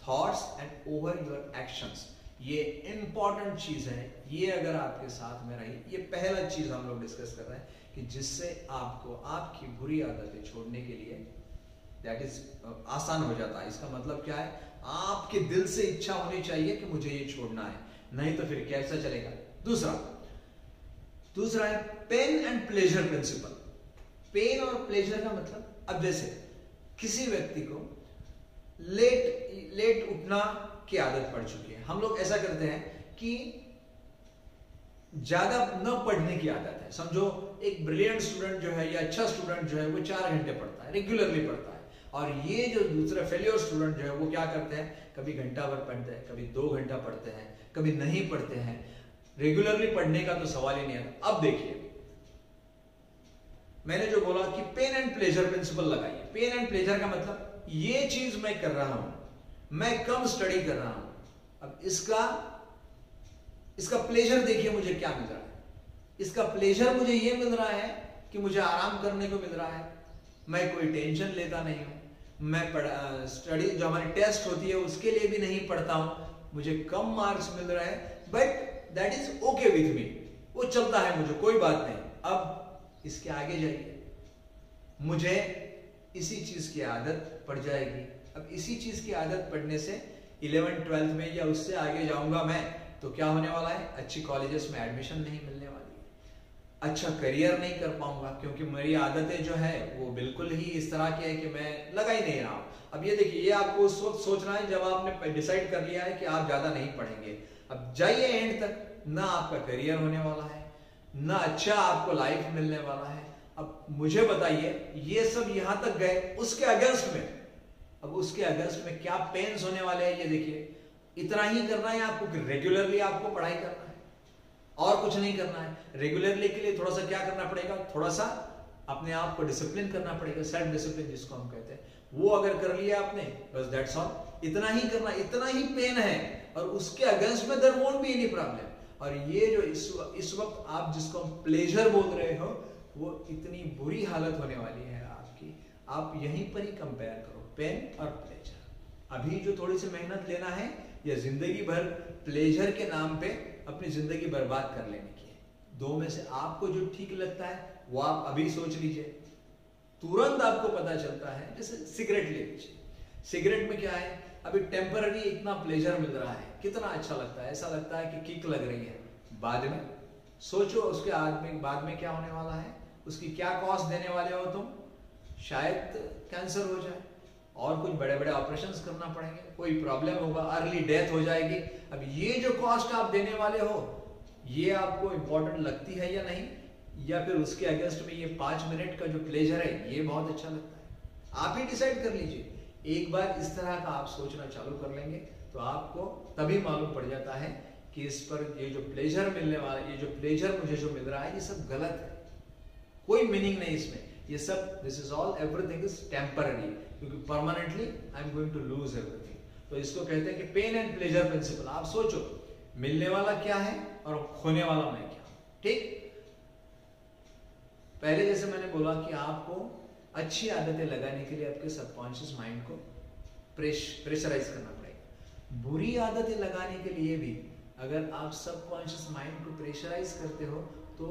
thoughts and over your actions, ये इंपॉर्टेंट चीज है। ये अगर आपके साथ में रही, ये पहला चीज हम लोग डिस्कस कर रहे हैं कि जिससे आपको आपकी बुरी आदतें छोड़ने के लिए दैट इज आसान हो जाता है। इसका मतलब क्या है? आपके दिल से इच्छा होनी चाहिए कि मुझे ये छोड़ना है, नहीं तो फिर कैसा चलेगा। दूसरा है pain and pleasure principle. Pain और प्लेजर का मतलब, अब जैसे किसी व्यक्ति को लेट उठना की आदत पड़ चुकी है। हम लोग ऐसा करते हैं कि ज्यादा न पढ़ने की आदत है। समझो एक ब्रिलियंट स्टूडेंट जो है या अच्छा स्टूडेंट जो है वो 4 घंटे पढ़ता है, रेगुलरली पढ़ता है, और ये जो दूसरा फेलियर स्टूडेंट जो है वो क्या करते हैं, कभी घंटा भर पढ़ते हैं, कभी 2 घंटा पढ़ते हैं, कभी नहीं पढ़ते हैं। रेगुलरली पढ़ने का तो सवाल ही नहीं आता। अब देखिए मैंने जो बोला कि पेन एंड प्लेजर प्रिंसिपल लगाइए। पेन एंड प्लेजर का मतलब ये चीज मैं कर रहा हूं, मैं कम स्टडी कर रहा हूं, अब इसका प्लेजर देखिए मुझे क्या मिल रहा है। इसका प्लेजर मुझे ये मिल रहा है कि मुझे आराम करने को मिल रहा है, मैं कोई टेंशन लेता नहीं हूं, मैं स्टडी जो हमारी टेस्ट होती है उसके लिए भी नहीं पढ़ता हूं, मुझे कम मार्क्स मिल रहे हैं, but that is okay with me, वो चलता है, मुझे कोई बात नहीं। अब इसके आगे जाइए, मुझे इसी चीज की आदत पड़ जाएगी। अब इसी चीज की आदत पड़ने से 11th 12th में या उससे आगे जाऊंगा मैं, तो क्या होने वाला है, अच्छी कॉलेजेस में एडमिशन नहीं मिलने वाली है, अच्छा करियर नहीं कर पाऊंगा, क्योंकि मेरी आदतें जो है वो बिल्कुल ही इस तरह की है कि मैं लगा ही नहीं रहा हूं। अब ये देखिए, ये आपको उस वक्त सोचना है जब आपने डिसाइड कर लिया है कि आप ज्यादा नहीं पढ़ेंगे। अब जाइए एंड तक, ना आपका करियर होने वाला है, ना अच्छा आपको लाइफ मिलने वाला है। अब मुझे बताइए, ये सब यहां तक गए, उसके अगेंस्ट में, अब उसके अगेंस्ट में क्या पेन्स होने वाले हैं, ये देखिए। इतना ही करना है आपको कि रेगुलरली आपको पढ़ाई करना है और कुछ नहीं करना है। रेगुलरली के लिए थोड़ा सा क्या करना पड़ेगा, थोड़ा सा अपने आप को डिसिप्लिन करना पड़ेगा, सेल्फ डिसिप्लिन जिसको हम कहते हैं, वो अगर कर लिया आपने, बस दैट्स ऑल। इतना ही करना, इतना ही पेन है, और उसके अगेंस्ट में there won't be any problem. और ये जो इस वक्त आप जिसको हम प्लेजर बोल रहे हो, वो इतनी बुरी हालत होने वाली है आपकी। आप यहीं पर ही कंपेयर करो पेन और प्लेजर। अभी जो थोड़ी सी मेहनत लेना है, या जिंदगी भर प्लेजर के नाम पे अपनी जिंदगी बर्बाद कर लेने की है। दो में से आपको जो ठीक लगता है वो आप अभी सोच लीजिए। तुरंत आपको पता चलता है, जैसे सिगरेट ले लीजिए, सिगरेट में क्या है, अभी टेम्पररी इतना प्लेजर मिल रहा है, कितना अच्छा लगता है, ऐसा लगता है कि किक लग रही है। बाद में सोचो उसके बाद में क्या होने वाला है, उसकी क्या कॉस्ट देने वाले हो तुम, शायद कैंसर हो जाए, और कुछ बड़े बड़े ऑपरेशंस करना पड़ेंगे, कोई प्रॉब्लम होगा, अर्ली डेथ हो जाएगी। अब ये जो कॉस्ट आप देने वाले हो, ये आपको इंपॉर्टेंट लगती है या नहीं, या फिर उसके अगेंस्ट में ये 5 मिनट का जो प्लेजर है ये बहुत अच्छा लगता है। आप ही डिसाइड कर लीजिए। एक बार इस तरह का आप सोचना चालू कर लेंगे तो आपको तभी मालूम पड़ जाता है कि इस पर ये जो प्लेजर मिलने वाला, ये जो प्लेजर मुझे जो मिल रहा है, ये सब गलत है, कोई मीनिंग नहीं इसमें, ये सब this is all, everything is temporary, क्योंकि permanently I am going to lose everything. तो इसको कहते हैं कि पेन एंड प्लेजर प्रिंसिपल। आप सोचो मिलने वाला क्या है और खोने वाला मैं क्या, ठीक। पहले जैसे मैंने बोला कि आपको अच्छी आदतें लगाने के लिए आपके सबकॉन्शियस माइंड को प्रेशराइज करना पड़ेगा। बुरी आदतें लगाने के लिए भी अगर आप सबकॉन्शियस माइंड को प्रेशराइज करते हो तो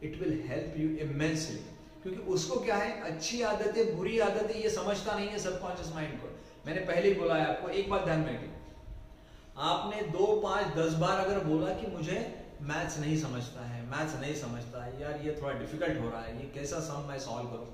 it will help you immensely, क्योंकि उसको क्या है, अच्छी आदतें बुरी आदतें ये समझता नहीं है सबकॉन्शियस माइंड को। मैंने पहले ही बोला है आपको, एक बात ध्यान में रखिए, आपने 2, 5, 10 बार अगर बोला कि मुझे मैथ्स नहीं समझता है, मैथ्स नहीं समझता है, यार ये थोड़ा डिफिकल्ट हो रहा है, ये कैसा सम मैं सॉल्व करूं,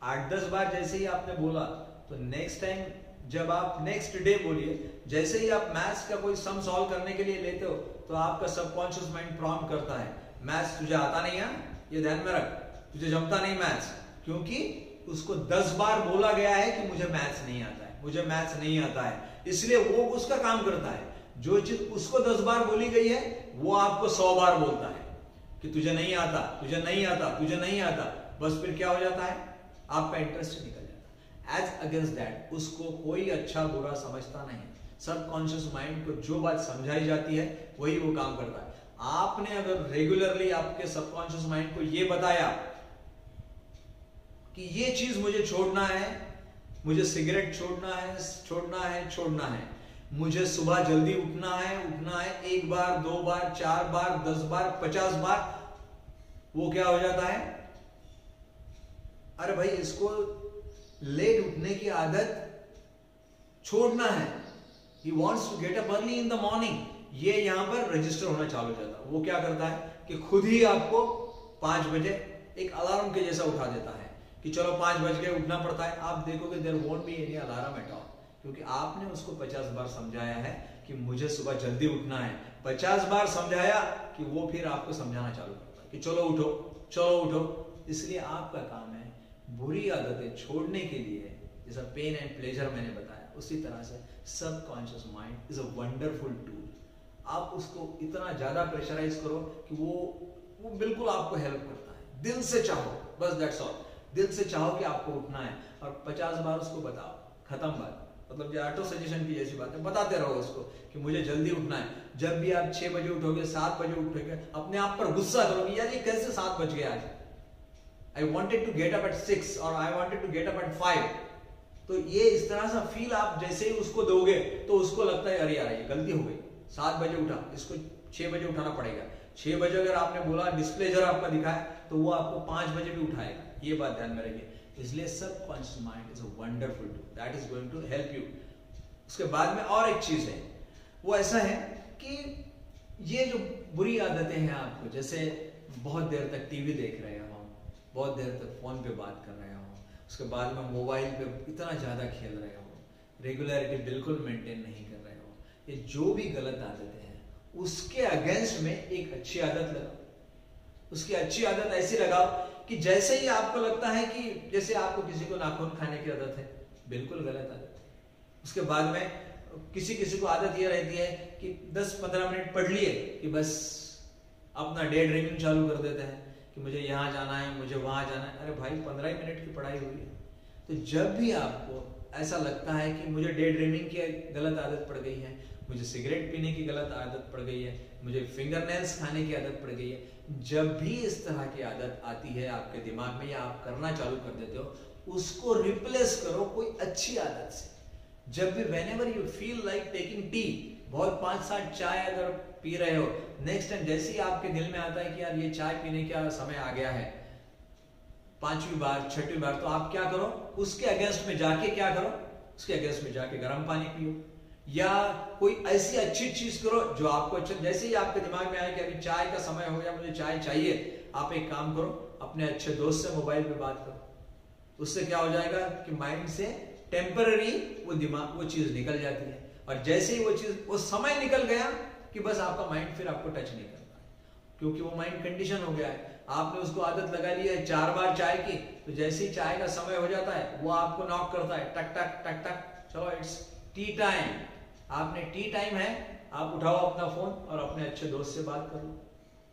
8-10 बार जैसे ही आपने बोला, तो नेक्स्ट टाइम जब आप नेक्स्ट डे बोलिए, जैसे ही आप मैथ्स का कोई सम सॉल्व करने के लिए लेते हो, तो आपका सबकॉन्शियस माइंड प्रॉम्प्ट करता है, मैथ्स तुझे आता नहीं है, ये ध्यान में रख, तुझे जमता नहीं मैथ्स, क्योंकि उसको 10 बार बोला गया है कि मुझे मैथ्स नहीं आता है, मुझे मैथ्स नहीं आता है, इसलिए वो उसका काम करता है। जो चीज उसको 10 बार बोली गई है वो आपको 100 बार बोलता है कि तुझे नहीं आता, तुझे नहीं आता, तुझे नहीं आता। बस फिर क्या हो जाता है, आपका इंटरेस्ट निकल जाता है। एज अगेंस्ट दैट उसको कोई अच्छा बुरा समझता नहीं। सबकॉन्शियस माइंड को जो बात समझाई जाती है वही वो काम करता है। आपने अगर रेगुलरली आपके सबकॉन्शियस माइंड को ये बताया कि ये चीज मुझे छोड़ना है, मुझे सिगरेट छोड़ना है, छोड़ना है, छोड़ना है, मुझे सुबह जल्दी उठना है, उठना है, 1 बार, 2 बार, 4 बार, 10 बार, 50 बार, वो क्या हो जाता है, अरे भाई इसको लेट उठने की आदत छोड़ना है, he wants to get up early in the morning, ये यहां पर रजिस्टर होना चालू हो जाता है। वो क्या करता है कि खुद ही आपको 5 बजे एक अलार्म के जैसा उठा देता है कि चलो 5 बज गए, उठना पड़ता है। आप देखोगे there won't be any alarm at all, क्योंकि आपने उसको 50 बार समझाया है कि मुझे सुबह जल्दी उठना है। 50 बार समझाया कि वो फिर आपको समझाना चालू करता है कि चलो उठो, चलो उठो। इसलिए आपका काम है बुरी आदतें छोड़ने के लिए, जैसा पेन एंड प्लेजर मैंने बताया, उसी तरह से subconscious mind is a wonderful tool. आप उसको इतना ज्यादा प्रेशराइज करो कि वो बिल्कुल आपको हेल्प करता है। दिल से चाहो, बस दैट्स ऑल। दिल से चाहो कि आपको उठना है और 50 बार उसको बताओ, खत्म बात। मतलब जो ऑटो सजेशन की जैसी बात है, बताते रहो उसको कि मुझे जल्दी उठना है। जब भी आप 6 बजे उठोगे, 7 बजे उठोगे, अपने आप पर गुस्सा करोगे, यार ये कैसे 7 बज गए आज, I wanted to get up at 6 और I wanted to get up at 5। तो ये इस तरह सा फील आप जैसे ही उसको दोगे तो उसको लगता है अरे यार ये गलती हो गई, 7 बजे उठा, इसको 6 बजे उठाना पड़ेगा। 6 बजे अगर आपने बोला, डिस्प्लेजर आपका दिखाया, तो वो आपको 5 बजे भी उठाएगा। ये बात ध्यान में रखिए। इसलिए subconscious mind is a wonderful tool that is going to help you. उसके बाद में और एक चीज है, वो ऐसा है कि ये जो बुरी आदतें हैं आपको, जैसे बहुत देर तक टीवी देख रहे हो, बहुत देर तक फोन पे बात कर रहे हो, उसके बाद में मोबाइल पे इतना ज्यादा खेल रहे हो, रेगुलरिटी बिल्कुल मेंटेन नहीं कर रहे हो, ये जो भी गलत आदतें हैं उसके अगेंस्ट में एक अच्छी आदत लगाओ। उसकी अच्छी आदत ऐसी लगाओ कि जैसे ही आपको लगता है कि जैसे आपको किसी को नाखून खाने की आदत है, बिल्कुल गलत आदत है। उसके बाद में किसी किसी को आदत ये रहती है कि 10-15 मिनट पढ़ लिए कि बस अपना डे ड्रीमिंग चालू कर देते हैं कि मुझे यहाँ जाना है, मुझे वहां जाना है। अरे भाई 15 ही मिनट की पढ़ाई हुई है। तो जब भी आपको ऐसा लगता है कि मुझे डे ड्रीमिंग की गलत आदत पड़ गई है, मुझे सिगरेट पीने की गलत आदत पड़ गई है, मुझे फिंगर नेल्स खाने की आदत पड़ गई है, जब भी इस तरह की आदत आती है आपके दिमाग में या आप करना चालू कर देते हो, उसको रिप्लेस करो कोई अच्छी आदत से। जब भी whenever you feel like taking tea, बहुत 5-7 चाय अगर पी रहे हो, नेक्स्ट टाइम जैसे ही आपके दिल में आता है कि यार ये चाय पीने का समय आ गया है, 5वीं बार 6वीं बार, तो आप क्या करो, उसके अगेंस्ट में जाके क्या करो, उसके अगेंस्ट में जाके गर्म पानी पियो या कोई ऐसी अच्छी चीज करो जो आपको अच्छा। जैसे ही आपके दिमाग में आए कि अभी चाय का समय हो गया, मुझे चाय चाहिए, आप एक काम करो, अपने अच्छे दोस्त से मोबाइल पे बात करो। उससे क्या हो जाएगा कि माइंड से टेम्पररी वो चीज निकल जाती है। और जैसे ही वो समय निकल गया कि बस आपका माइंड फिर आपको टच नहीं करता है, क्योंकि वो माइंड कंडीशन हो गया है। आपने उसको आदत लगा ली है 4 बार चाय की, तो जैसे ही चाय का समय हो जाता है वो आपको नॉक करता है, टक टक टक टक, चलो इट्स टी टाइम। आपने टी टाइम है, आप उठाओ अपना फोन और अपने अच्छे दोस्त से बात करो,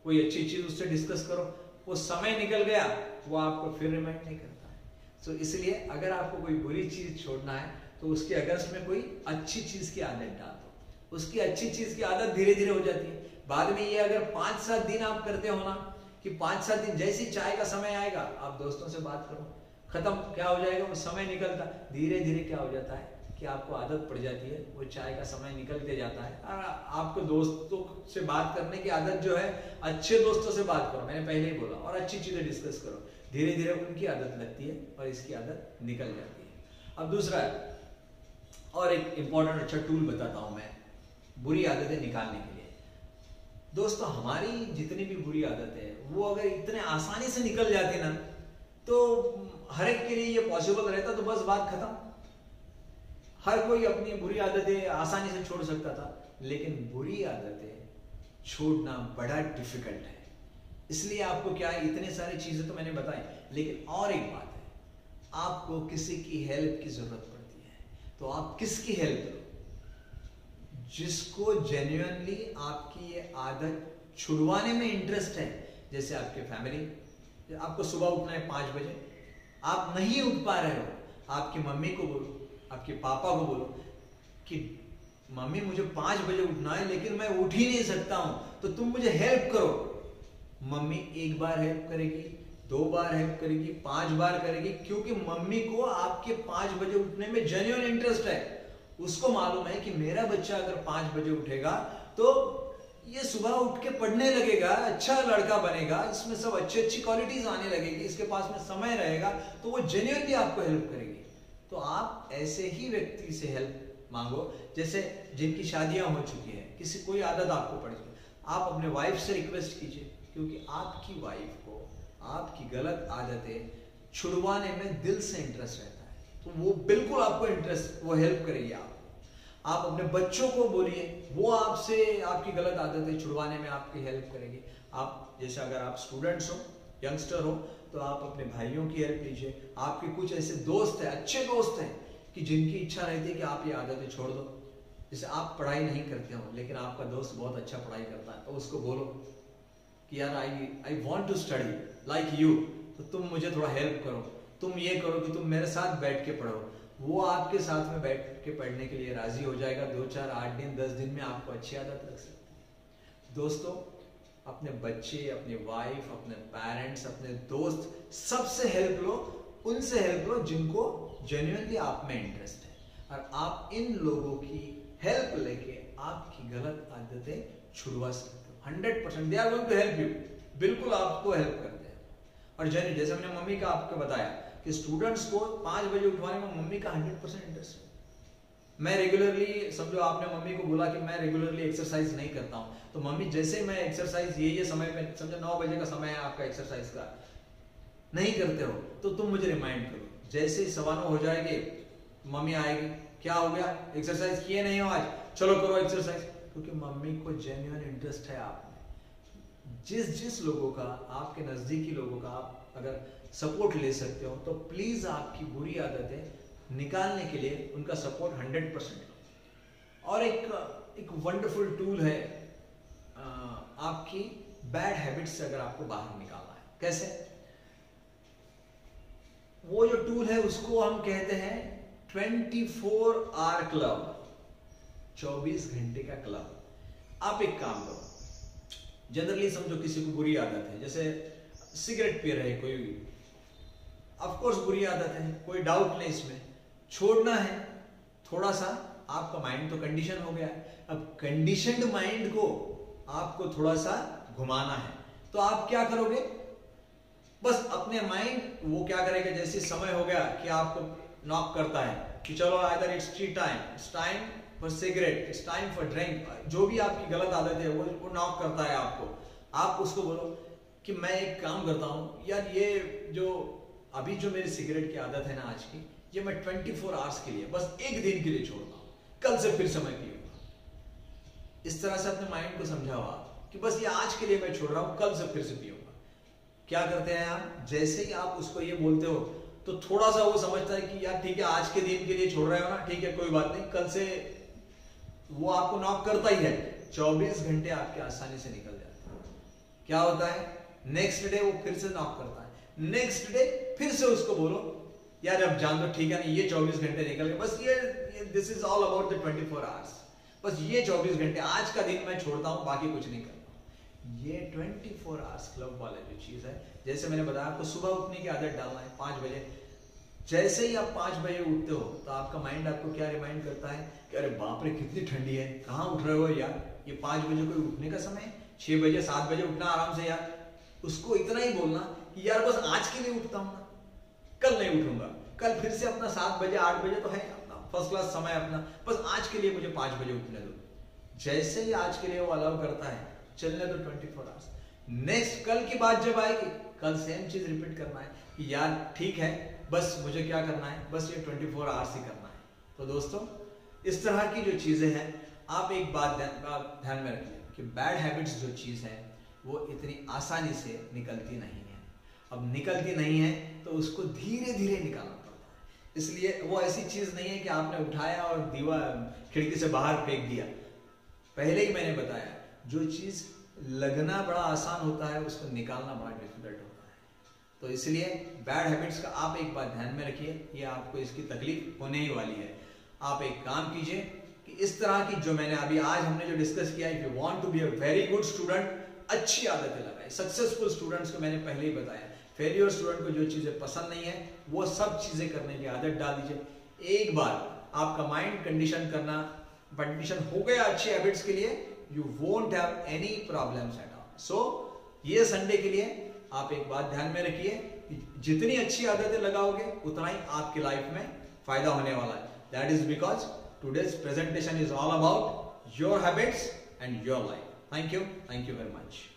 कोई अच्छी चीज उससे डिस्कस करो। वो समय निकल गया, वो आपको फिर रिमाइंड नहीं करता है। तो इसलिए अगर आपको कोई बुरी चीज छोड़ना है तो उसके अगेंस्ट में कोई अच्छी चीज की आदत डाल दो। उसकी अच्छी चीज की आदत धीरे धीरे हो जाती है। बाद में ये अगर 5-7 दिन आप करते हो ना, कि 5-7 दिन जैसी चाय का समय आएगा आप दोस्तों से बात करो, खत्म, क्या हो जाएगा, वो समय निकलता धीरे धीरे क्या हो जाता है कि आपको आदत पड़ जाती है, वो चाय का समय निकलते जाता है। और आपको दोस्तों से बात करने की आदत जो है, अच्छे दोस्तों से बात करो, मैंने पहले ही बोला, और अच्छी चीजें डिस्कस करो, धीरे धीरे उनकी आदत लगती है और इसकी आदत निकल जाती है। अब दूसरा और एक इंपॉर्टेंट अच्छा टूल बताता हूं मैं बुरी आदतें निकालने के लिए। दोस्तों, हमारी जितनी भी बुरी आदतें हैं वो अगर इतने आसानी से निकल जाती ना, तो हर एक के लिए ये पॉसिबल रहता, तो बस बात खत्म। हर कोई अपनी बुरी आदतें आसानी से छोड़ सकता था, लेकिन बुरी आदतें छोड़ना बड़ा डिफिकल्ट है। इसलिए आपको क्या है, इतने सारी चीजें तो मैंने बताई, लेकिन और एक बात है, आपको किसी की हेल्प की जरूरत पड़ती है। तो आप किसकी हेल्प करो? जिसको जेन्युइनली आपकी ये आदत छुड़वाने में इंटरेस्ट है। जैसे आपके फैमिली, आपको सुबह उठना है 5 बजे, आप नहीं उठ पा रहे हो, आपकी मम्मी को बोलो, आपके पापा को बोलो कि मम्मी मुझे 5 बजे उठना है लेकिन मैं उठ ही नहीं सकता हूं, तो तुम मुझे हेल्प करो। मम्मी 1 बार हेल्प करेगी, 2 बार हेल्प करेगी, 5 बार करेगी, क्योंकि मम्मी को आपके 5 बजे उठने में जेन्युइन इंटरेस्ट है। उसको मालूम है कि मेरा बच्चा अगर 5 बजे उठेगा तो ये सुबह उठ के पढ़ने लगेगा, अच्छा लड़का बनेगा, इसमें सब अच्छी क्वालिटीज आने लगेगी, इसके पास में समय रहेगा, तो वो जेन्युइनली आपको हेल्प करेगी। तो आप ऐसे ही व्यक्ति से हेल्प मांगो, जैसे जिनकी शादियां हो चुकी है, किसी कोई आदत आपको पड़ गई, आप अपने वाइफ से रिक्वेस्ट कीजिए, क्योंकि आपकी वाइफ को आपकी गलत आदतें छुड़वाने में दिल से इंटरेस्ट रहता है। तो वो बिल्कुल आपको इंटरेस्ट, वो हेल्प करेगी आप अपने बच्चों को बोलिए, वो आपसे आपकी गलत आदतें छुड़वाने में आपकी हेल्प करेंगे। आप जैसे अगर आप स्टूडेंट्स हो, यंगस्टर हो, तो आप अपने भाइयों की हेल्प लीजिए। आपके कुछ ऐसे दोस्त हैं, अच्छे दोस्त हैं कि जिनकी इच्छा रहती है कि आप ये आदतें छोड़ दो। जैसे आप पढ़ाई नहीं करते हो लेकिन आपका दोस्त बहुत अच्छा पढ़ाई करता है, तो उसको बोलो कि यार I want to study like you, तो तुम मुझे थोड़ा हेल्प करो, तुम ये करो कि तुम मेरे साथ बैठ के पढ़ो। वो आपके साथ में बैठ के पढ़ने के लिए राजी हो जाएगा। 2, 4, 8 दिन 10 दिन में आपको अच्छी आदत लग सकती है। दोस्तों, अपने बच्चे, अपनी वाइफ, अपने पेरेंट्स, अपने दोस्त, सबसे हेल्प लो, उनसे हेल्प लो जिनको जेन्युइनली आप में इंटरेस्ट है, और आप इन लोगों की हेल्प लेके आपकी गलत आदतें छुड़वा सकते हो। 100% they are going to help you, बिल्कुल आपको हेल्प करते हैं। और जैसे मैंने मम्मी का आपको बताया कि स्टूडेंट्स को 5 बजे उठवाने में मम्मी का 100% इंटरेस्ट है। मैं रेगुलरली, समझो आपने मम्मी को बोला कि मैं रेगुलरली एक्सरसाइज नहीं करता हूं, तो मम्मी जैसे मैं एक्सरसाइज ये समय में, समझो 9 बजे का समय है आपका एक्सरसाइज का, नहीं करते हो तो तुम मुझे रिमाइंड करो। जैसे ही 9:15 हो जाएगी, मम्मी आएगी, क्या हो गया, एक्सरसाइज किए नहीं हो आज, चलो करो एक्सरसाइज। क्योंकि मम्मी को जेन्युइन इंटरेस्ट है आप में। जिस लोगों का, आपके नजदीकी लोगों का आप अगर सपोर्ट ले सकते हो, तो प्लीज आपकी बुरी आदतें निकालने के लिए उनका सपोर्ट 100% लो। और एक वंडरफुल टूल है आपकी बैड हैबिट्स से अगर आपको बाहर निकालना है। कैसे? वो जो टूल है उसको हम कहते हैं 24 आवर क्लब, 24 घंटे का क्लब। आप एक काम करो, जनरली समझो किसी को बुरी आदत है, जैसे सिगरेट पी रहे कोई, ऑफ कोर्स बुरी आदत है, कोई डाउट नहीं इसमें, छोड़ना है। थोड़ा सा आपका माइंड तो कंडीशन हो गया है, अब कंडीशनड माइंड को आपको थोड़ा सा घुमाना है, तो आप क्या करोगे, बस अपने माइंड वो क्या करेगा, जैसे समय हो गया कि आपको नॉक करता है कि चलो either it's T time, it's time for cigarette, it's time for drink, जो भी आपकी गलत आदत है वो नॉक करता है आपको। आप उसको बोलो कि मैं एक काम करता हूं यार, ये जो अभी जो मेरी सिगरेट की आदत है ना आज की, ये मैं 24 आवर्स के लिए, बस एक दिन के लिए छोड़ता हूं, कल से फिर से मैं पीऊंगा। इस तरह से अपने माइंड को समझाओ आप कि बस ये आज के लिए मैं छोड़ रहा हूं, कल से फिर से पीऊंगा। क्या करते हैं आप, जैसे ही आप उसको ये बोलते हो तो थोड़ा सा वो समझता है कि यार ठीक है, आज के दिन के लिए छोड़ रहे हो ना, ठीक है कोई बात नहीं, कल से वो आपको नॉक करता ही है। 24 घंटे आपके आसानी से निकल जाते हैं। क्या होता है, नेक्स्ट डे वो फिर से नॉक करता है, नेक्स्ट डे फिर से उसको बोलो यार अब जान दो, ठीक है नहीं, ये 24 घंटे निकल गए, बस ये this is all about the 24 hours, बस ये 24 घंटे आज का दिन मैं छोड़ता हूं, बाकी कुछ नहीं करता। ये 24 आवर्स क्लब वाला जो चीज है, जैसे मैंने बताया आपको सुबह उठने की आदत डालना है 5 बजे। जैसे ही आप 5 बजे उठते हो तो आपका माइंड आपको क्या रिमाइंड करता है कि अरे बाप रे कितनी ठंडी है, कहाँ उठ रहे हो यार, ये 5 बजे कोई उठने का समय है, 6 बजे 7 बजे उठना आराम से यार। उसको इतना ही बोलना कि यार बस आज के लिए उठता हूं ना, कल नहीं उठूंगा, कल फिर से अपना 7 बजे 8 बजे तो है अपना फर्स्ट क्लास समय अपना, बस आज के लिए मुझे 5 बजे उठने दो। जैसे ही आज के लिए वो अलाउ करता है, चलने दो 24 आवर्स। नेक्स्ट कल की बात जब आएगी, कल सेम चीज रिपीट करना है कि यार ठीक है, बस मुझे क्या करना है, बस ये 24 आवर्स ही करना है। तो दोस्तों, इस तरह की जो चीजें हैं, आप एक बात ध्यान में रखिए कि बैड हैबिट्स जो चीज है वो इतनी आसानी से निकलती नहीं है। अब निकलती नहीं है तो उसको धीरे धीरे निकालना पड़ता है। इसलिए वो ऐसी चीज नहीं है कि आपने उठाया और दीवार खिड़की से बाहर फेंक दिया। पहले ही मैंने बताया, जो चीज लगना बड़ा आसान होता है उसको निकालना बड़ा डिफिकल्ट होता है। तो इसलिए बैड हैबिट्स का आप एक बात ध्यान में रखिए, ये आपको इसकी तकलीफ होने ही वाली है। आप एक काम कीजिए कि इस तरह की जो मैंने अभी आज हमने जो डिस्कस किया, if you want to be a very good student, अच्छी आदतें लगाए। सक्सेसफुल स्टूडेंट्स को मैंने पहले ही बताया, फेलियर स्टूडेंट को जो चीजें पसंद नहीं है वो सब चीजें करने की आदत डाल दीजिए। एक बार आपका माइंड कंडीशन हो गया अच्छी हैबिट्स के लिए, you won't have any problems at all. So ये संडे के लिए आप एक बात ध्यान में रखिए, जितनी अच्छी आदतें लगाओगे उतना ही आपकी लाइफ में फायदा होने वाला है। That is because today's presentation is all about your habits and your life. Thank you very much.